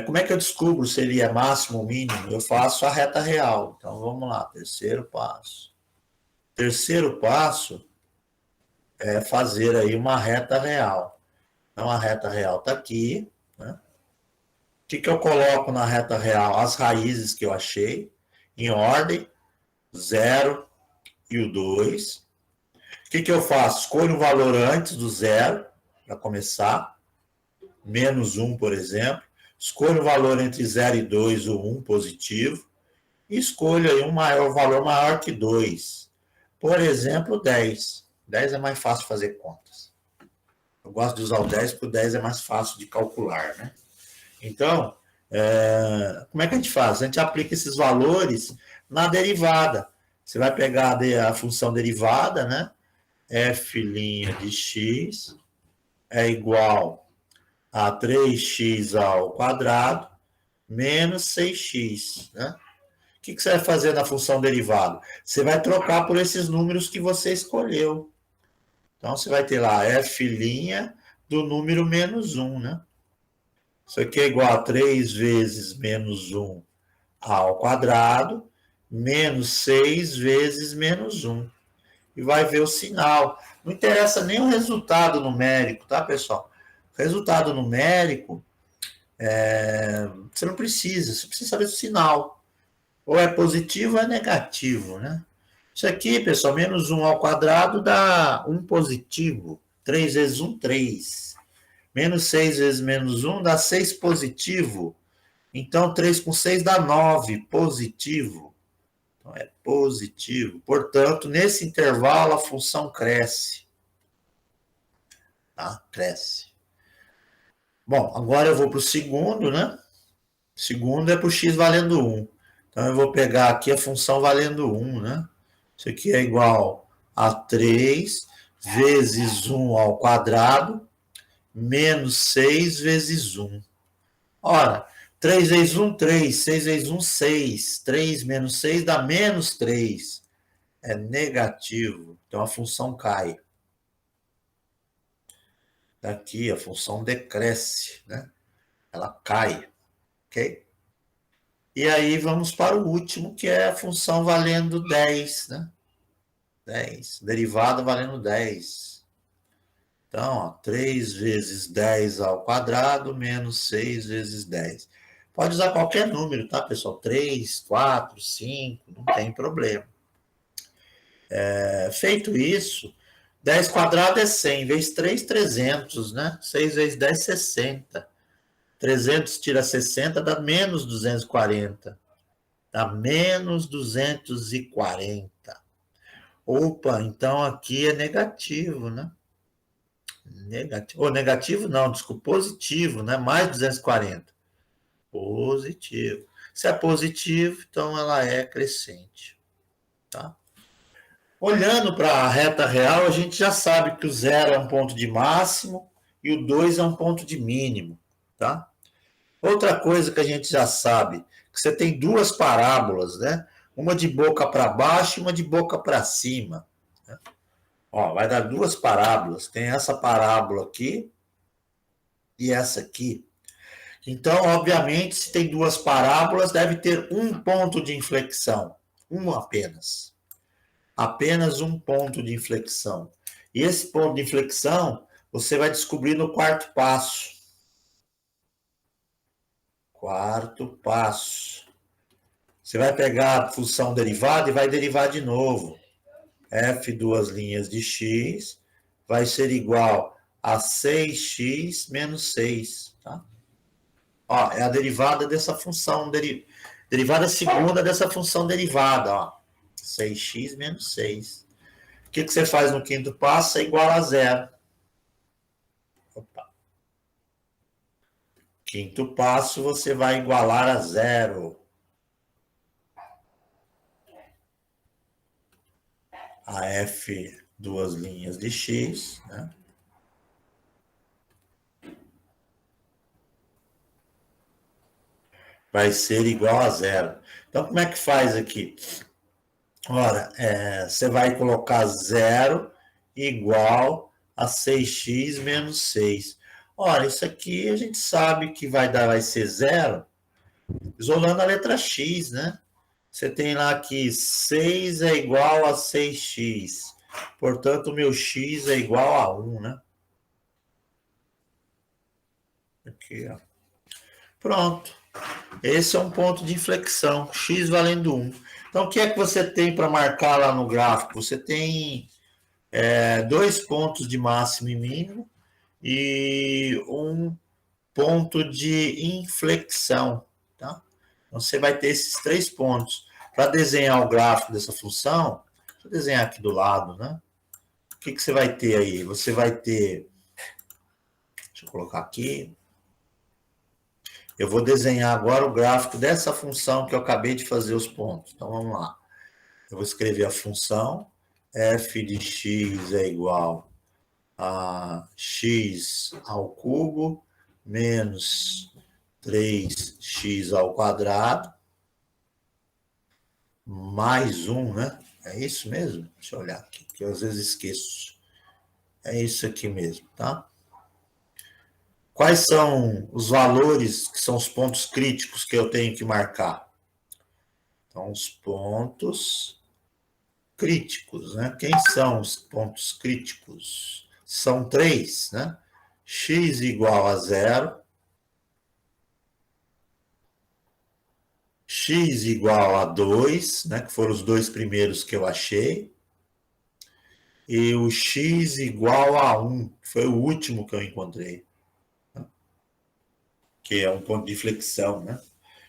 Como é que eu descubro se ele é máximo ou mínimo? Eu faço a reta real. Então, vamos lá, terceiro passo. Terceiro passo é fazer aí uma reta real. Então, a reta real está aqui, né? O que eu coloco na reta real? As raízes que eu achei, em ordem, 0 e o 2. O que eu faço? Escolho um valor antes do zero, para começar, menos 1, por exemplo. Escolho um valor entre 0 e 2, o 1 positivo, e escolho aí um valor maior que 2. Por exemplo, 10. 10 é mais fácil fazer contas. Eu gosto de usar o 10 porque o 10 é mais fácil de calcular, né? Então, como é que a gente faz? A gente aplica esses valores na derivada. Você vai pegar a função derivada, né? F' de x é igual a 3x ao quadrado menos 6x, né? O que você vai fazer na função derivada? Você vai trocar por esses números que você escolheu. Então, você vai ter lá f' do número menos 1, né? Isso aqui é igual a 3 vezes menos 1 ao quadrado, menos 6 vezes menos 1. E vai ver o sinal. Não interessa nem o resultado numérico, tá, pessoal? O resultado numérico, você não precisa, você precisa saber o sinal. Ou é positivo ou é negativo, né? Isso aqui, pessoal, menos 1 ao quadrado dá 1 positivo. 3 vezes 1, 3. Menos 6 vezes menos 1 dá 6 positivo. Então, 3 com 6 dá 9 positivo. Então, é positivo. Portanto, nesse intervalo, a função cresce. Tá? Cresce. Bom, agora eu vou para o segundo, né? Segundo é para o x valendo 1. Então, eu vou pegar aqui a função valendo 1, né? Isso aqui é igual a 3 vezes 1 ao quadrado menos 6 vezes 1. Ora, 3 vezes 1, 3. 6 vezes 1, 6. 3 menos 6 dá menos 3. É negativo. Então, a função cai. Daqui, a função decresce, né? Ela cai, ok? E aí, vamos para o último, que é a função valendo 10, né? 10. Derivada valendo 10. Então, ó, 3 vezes 10 ao quadrado menos 6 vezes 10. Pode usar qualquer número, tá, pessoal? 3, 4, 5, não tem problema. Feito isso, 10 quadrado é 100, vezes 3, 300, né? 6 vezes 10, 60. 300 tira 60, dá menos 240. Dá menos 240. Opa, então aqui é negativo, né? Negativo. Ou negativo não, desculpa, positivo, né? Mais 240. Positivo. Se é positivo, então ela é crescente. Tá? Olhando para a reta real, a gente já sabe que o 0 é um ponto de máximo e o 2 é um ponto de mínimo. Tá? Outra coisa que a gente já sabe, que você tem duas parábolas, né? Uma de boca para baixo e uma de boca para cima. Né? Ó, vai dar duas parábolas. Tem essa parábola aqui e essa aqui. Então, obviamente, se tem duas parábolas, deve ter um ponto de inflexão. Um apenas. Apenas um ponto de inflexão. E esse ponto de inflexão, você vai descobrir no quarto passo. Quarto passo. Você vai pegar a função derivada e vai derivar de novo. F duas linhas de x vai ser igual a 6x menos 6. Tá? Ó, é a derivada dessa função, derivada segunda dessa função derivada. Ó. 6x menos 6. O que você faz no quinto passo? É igual a zero. Opa. Quinto passo, você vai igualar a zero. A f duas linhas de x, né? Vai ser igual a zero. Então, como é que faz aqui? Ora, você vai colocar zero igual a 6x menos 6. Ora, isso aqui a gente sabe que vai ser zero, isolando a letra x, né? Você tem lá que 6 é igual a 6x. Portanto, o meu x é igual a 1, né? Aqui, ó. Pronto. Esse é um ponto de inflexão. X valendo 1. Então, o que é que você tem para marcar lá no gráfico? Você tem dois pontos de máximo e mínimo e um ponto de inflexão. Tá? Então, você vai ter esses três pontos. Para desenhar o gráfico dessa função, deixa eu desenhar aqui do lado, né? O que você vai ter aí? Você vai ter... Deixa eu colocar aqui. Eu vou desenhar agora o gráfico dessa função que eu acabei de fazer os pontos. Então, vamos lá. Eu vou escrever a função f de x é igual a x ao cubo menos 3x ao quadrado, mais 1, né? É isso mesmo? Deixa eu olhar aqui, que eu às vezes esqueço. É isso aqui mesmo, tá? Quais são os valores que são os pontos críticos que eu tenho que marcar? Então, os pontos críticos, né? Quem são os pontos críticos? São 3, né? X igual a 0, x igual a 2, né? Que foram os dois primeiros que eu achei, e o x igual a 1, que foi o último que eu encontrei, que é um ponto de flexão, né?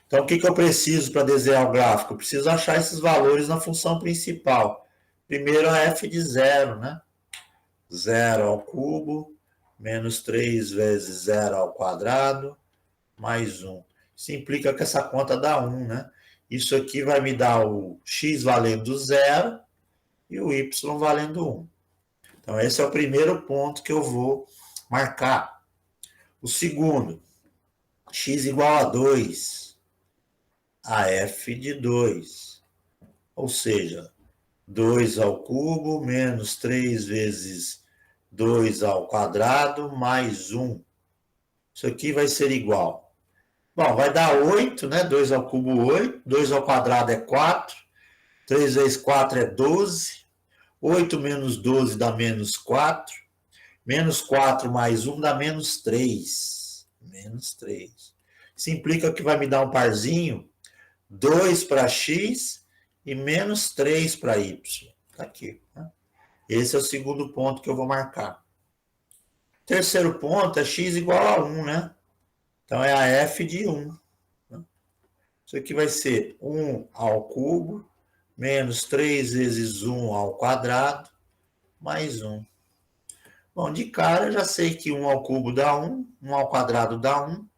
Então, o que eu preciso para desenhar o gráfico? Eu preciso achar esses valores na função principal. Primeiro, a f de 0, né? 0 ao cubo, menos 3 vezes 0 ao quadrado, mais 1. Isso implica que essa conta dá 1, né? Isso aqui vai me dar o x valendo 0 e o y valendo 1. Então, esse é o primeiro ponto que eu vou marcar. O segundo, x igual a 2, a f de 2. Ou seja, 2 ao cubo menos 3 vezes 2 ao quadrado mais 1. Isso aqui vai ser igual. Bom, vai dar 8, né? 2 ao cubo 8, 2 ao quadrado é 4, 3 vezes 4 é 12, 8 menos 12 dá menos 4, menos 4 mais 1 dá menos 3. Menos 3. Isso implica que vai me dar um parzinho, 2 para x e menos 3 para y. Está aqui. Né? Esse é o segundo ponto que eu vou marcar. Terceiro ponto é x igual a 1, né? Então é a f de 1. Isso aqui vai ser 1 ao cubo, menos 3 vezes 1 ao quadrado, mais 1. Bom, de cara eu já sei que 1 ao cubo dá 1, 1 ao quadrado dá 1.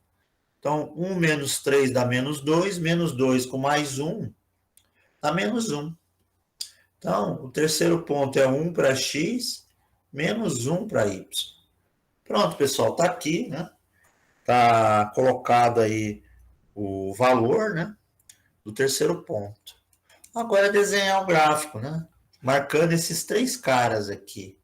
Então, 1 menos 3 dá menos 2 com mais 1 dá menos 1. Então, o terceiro ponto é 1 para x, menos 1 para y. Pronto, pessoal, está aqui, né? Está colocado aí o valor, né, do terceiro ponto. Agora é desenhar o gráfico, né? Marcando esses três caras aqui.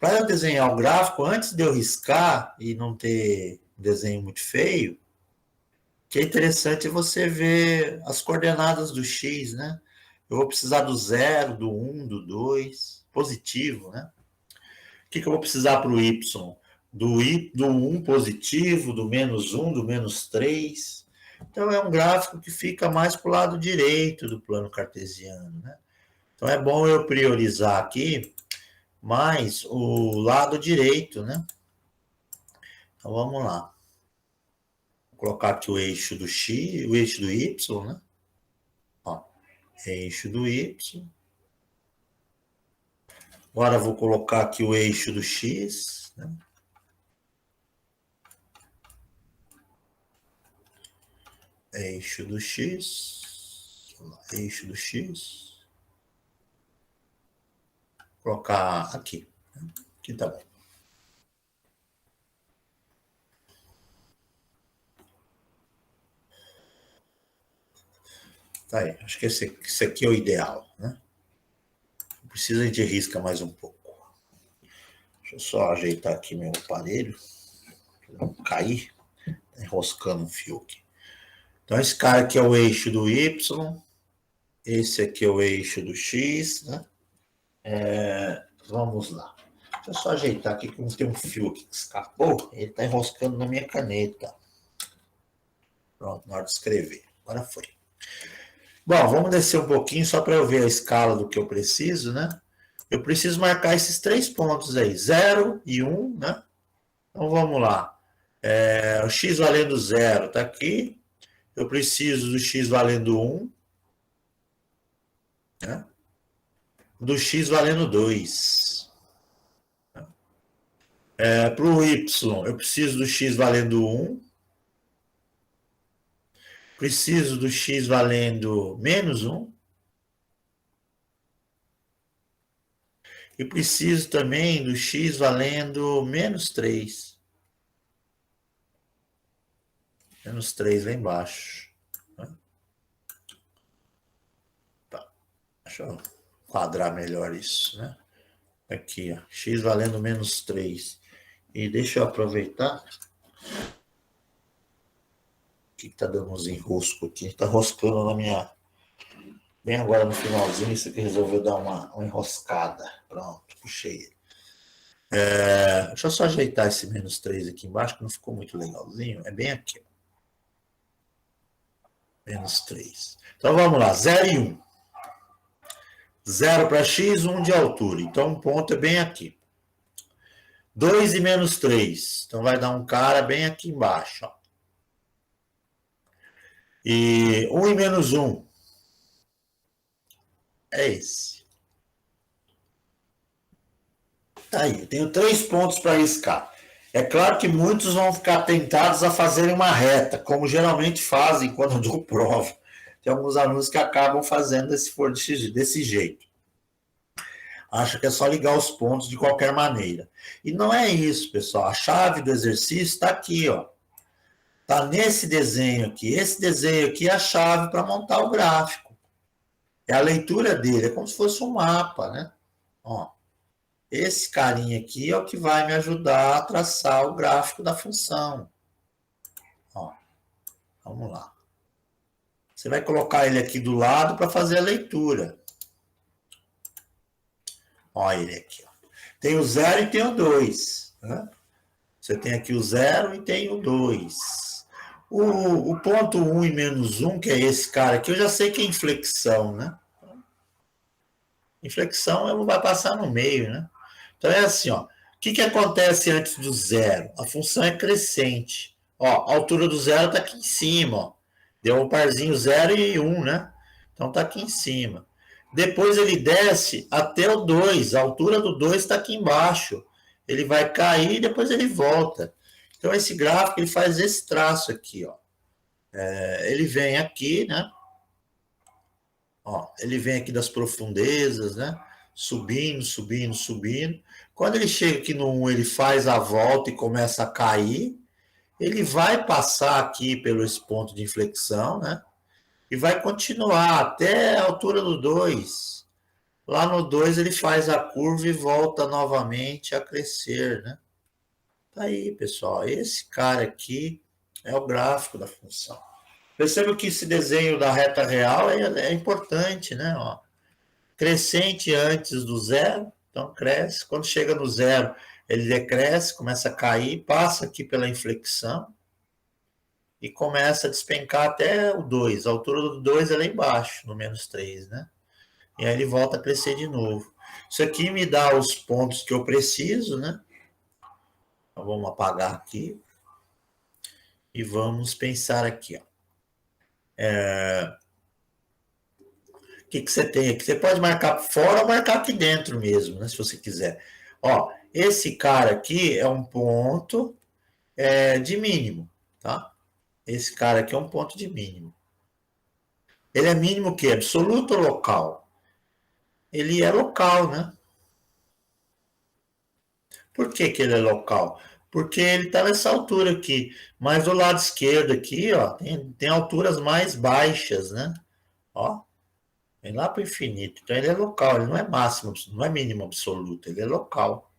Para eu desenhar o gráfico, antes de eu riscar e não ter um desenho muito feio, que é interessante você ver as coordenadas do x, né? Eu vou precisar do 0, do 1, do 2, positivo, né? O que eu vou precisar para o y? Do 1 positivo, do menos 1, do menos 3. Então, é um gráfico que fica mais para o lado direito do plano cartesiano, né? Então, é bom eu priorizar aqui mais o lado direito, né? Então, vamos lá. Vou colocar aqui o eixo do x, o eixo do y, né? Ó, eixo do y. Agora, vou colocar aqui o eixo do x, né? Eixo do x. Eixo do x. Vou colocar aqui. Aqui tá bom. Tá aí. Acho que esse aqui é o ideal, né? Precisa a gente risca mais um pouco. Deixa eu só ajeitar aqui meu aparelho. Para não cair. Tá enroscando um fio aqui. Então, esse cara aqui é o eixo do y. Esse aqui é o eixo do x, né? Vamos lá. Deixa eu só ajeitar aqui, que tem um fio aqui que escapou. Ele está enroscando na minha caneta. Pronto, na hora de escrever. Agora foi. Bom, vamos descer um pouquinho só para eu ver a escala do que eu preciso, né? Eu preciso marcar esses três pontos aí, 0 e 1, né? Então vamos lá. O x valendo 0 está aqui. Eu preciso do x valendo 1, né? Do x valendo 2. Para o y, eu preciso do x valendo 1. Preciso do x valendo menos 1. E preciso também do x valendo menos 3. Menos 3 lá embaixo. Né? Tá. Deixa eu quadrar melhor isso, né? Aqui, ó. X valendo menos 3. E deixa eu aproveitar. O que tá dando uns enroscos aqui? Tá roscando na minha... Bem agora no finalzinho, isso aqui resolveu dar uma enroscada. Pronto, puxei ele. Deixa eu só ajeitar esse menos 3 aqui embaixo, que não ficou muito legalzinho. É bem aqui. Menos 3. Então vamos lá, 0 e 1. 0 para x, 1 de altura. Então um ponto é bem aqui. 2 e menos 3. Então vai dar um cara bem aqui embaixo. Ó. E 1 e menos 1. É esse. Tá aí, eu tenho 3 pontos para riscar. É claro que muitos vão ficar tentados a fazerem uma reta, como geralmente fazem quando eu dou prova. Tem alguns alunos que acabam fazendo se for desse jeito. Acha que é só ligar os pontos de qualquer maneira. E não é isso, pessoal. A chave do exercício está aqui, ó. Está nesse desenho aqui. Esse desenho aqui é a chave para montar o gráfico. É a leitura dele, é como se fosse um mapa, né? Ó. Esse carinha aqui é o que vai me ajudar a traçar o gráfico da função. Ó, vamos lá. Você vai colocar ele aqui do lado para fazer a leitura. Olha ele aqui. Ó. Tem o 0 e tem o 2. Né? Você tem aqui o 0 e tem o 2. O ponto 1 e menos 1, que é esse cara aqui, eu já sei que é inflexão, né? Inflexão ela vai passar no meio, né? Então é assim, ó. O que acontece antes do 0? A função é crescente. Ó, a altura do 0 está aqui em cima, ó. Deu um parzinho 0 e 1, né? Então está aqui em cima. Depois ele desce até o 2. A altura do 2 está aqui embaixo. Ele vai cair e depois ele volta. Então esse gráfico ele faz esse traço aqui, ó. Ele vem aqui, né? Ó, ele vem aqui das profundezas, né? Subindo, subindo, subindo. Quando ele chega aqui no 1, ele faz a volta e começa a cair. Ele vai passar aqui pelo esse ponto de inflexão, né? E vai continuar até a altura do 2. Lá no 2 ele faz a curva e volta novamente a crescer, né? Tá aí, pessoal. Esse cara aqui é o gráfico da função. Perceba que esse desenho da reta real é importante, né? Ó, crescente antes do 0, então cresce. Quando chega no 0, ele decresce, começa a cair, passa aqui pela inflexão e começa a despencar até o 2. A altura do 2 é lá embaixo, no menos 3, né? E aí ele volta a crescer de novo. Isso aqui me dá os pontos que eu preciso, né? Então vamos apagar aqui. E vamos pensar aqui, ó. O que você tem aqui? Você pode marcar fora ou marcar aqui dentro mesmo, né? Se você quiser. Ó, esse cara aqui é um ponto de mínimo, tá? Esse cara aqui é um ponto de mínimo. Ele é mínimo o quê? Absoluto ou local? Ele é local, né? Por que ele é local? Porque ele está nessa altura aqui. Mas do lado esquerdo aqui, ó, tem alturas mais baixas, né? Ó, vem lá para o infinito. Então ele é local, ele não é máximo, não é mínimo absoluto, ele é local.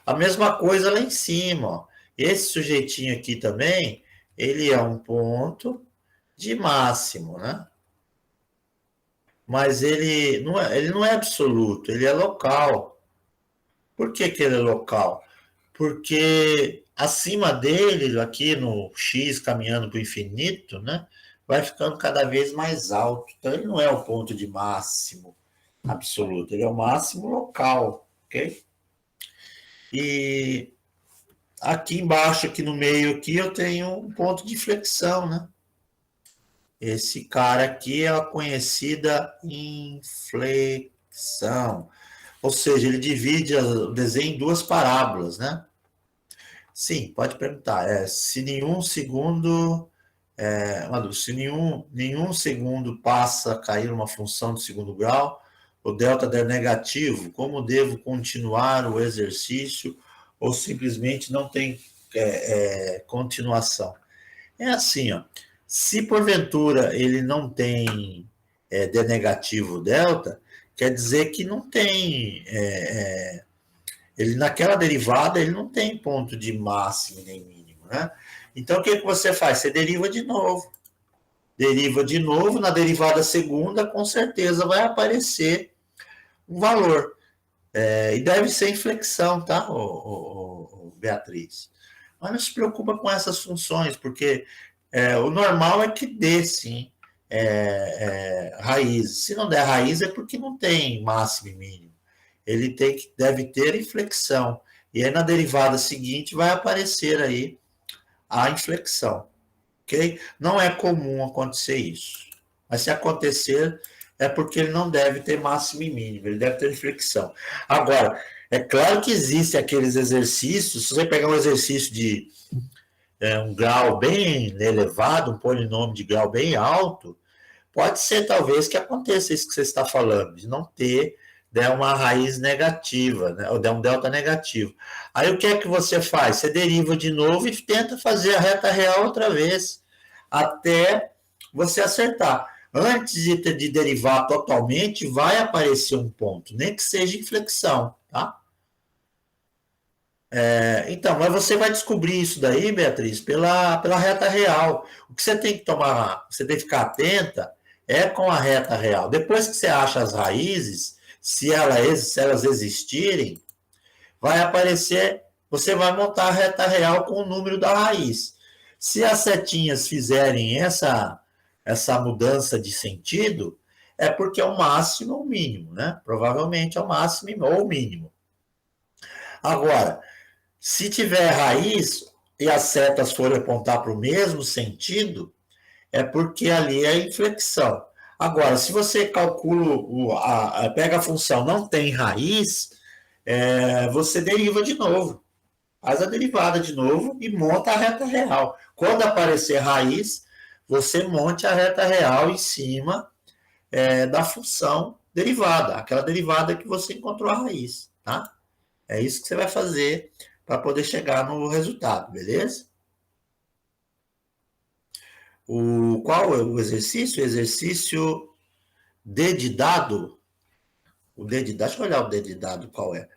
A mesma coisa lá em cima, ó. Esse sujeitinho aqui também, ele é um ponto de máximo, né? Mas ele não é absoluto, ele é local. Por que ele é local? Porque acima dele, aqui no X caminhando para o infinito, né? Vai ficando cada vez mais alto. Então ele não é o ponto de máximo absoluto, ele é o máximo local, ok? E aqui embaixo, aqui no meio, aqui eu tenho um ponto de flexão, né? Esse cara aqui é a conhecida inflexão. Ou seja, ele divide o desenho em duas parábolas, né? Sim, pode perguntar. Se nenhum segundo... se nenhum segundo passa a cair uma função de segundo grau, o delta der negativo, como devo continuar o exercício ou simplesmente não tem continuação? É assim, ó. Se porventura ele não tem D negativo delta, quer dizer que não tem. Ele naquela derivada ele não tem ponto de máximo nem mínimo, né? Então o que você faz? Você deriva de novo. Deriva de novo, na derivada segunda, com certeza vai aparecer um valor. E deve ser inflexão, tá, Beatriz? Mas não se preocupa com essas funções, porque o normal é que dê, sim, raiz. Se não der raiz, é porque não tem máximo e mínimo. Ele deve ter inflexão. E aí, na derivada seguinte, vai aparecer aí a inflexão. Ok? Não é comum acontecer isso. Mas se acontecer, é porque ele não deve ter máximo e mínimo, ele deve ter inflexão. Agora, é claro que existem aqueles exercícios, se você pegar um exercício de um grau bem elevado, um polinômio de grau bem alto, pode ser talvez que aconteça isso que você está falando, de não ter uma raiz negativa, né, ou der um delta negativo. Aí o que é que você faz? Você deriva de novo e tenta fazer a reta real outra vez, até você acertar. Antes de derivar totalmente, vai aparecer um ponto, nem que seja inflexão, tá? Então, mas você vai descobrir isso daí, Beatriz, pela reta real. O que você tem que tomar, você tem que ficar atenta com a reta real. Depois que você acha as raízes, se elas existirem, vai aparecer, você vai montar a reta real com o número da raiz. Se as setinhas fizerem essa mudança de sentido, é porque é o máximo ou o mínimo, né? Provavelmente é o máximo ou o mínimo. Agora, se tiver raiz e as setas forem apontar para o mesmo sentido, é porque ali é inflexão. Agora, se você calcula, pega a função não tem raiz, você deriva de novo. Faz a derivada de novo e monta a reta real. Quando aparecer raiz, você monte a reta real em cima da função derivada, aquela derivada que você encontrou a raiz, tá? É isso que você vai fazer para poder chegar no resultado, beleza? Qual é o exercício? O exercício D de dado. O D de dado, deixa eu olhar o D de dado qual é.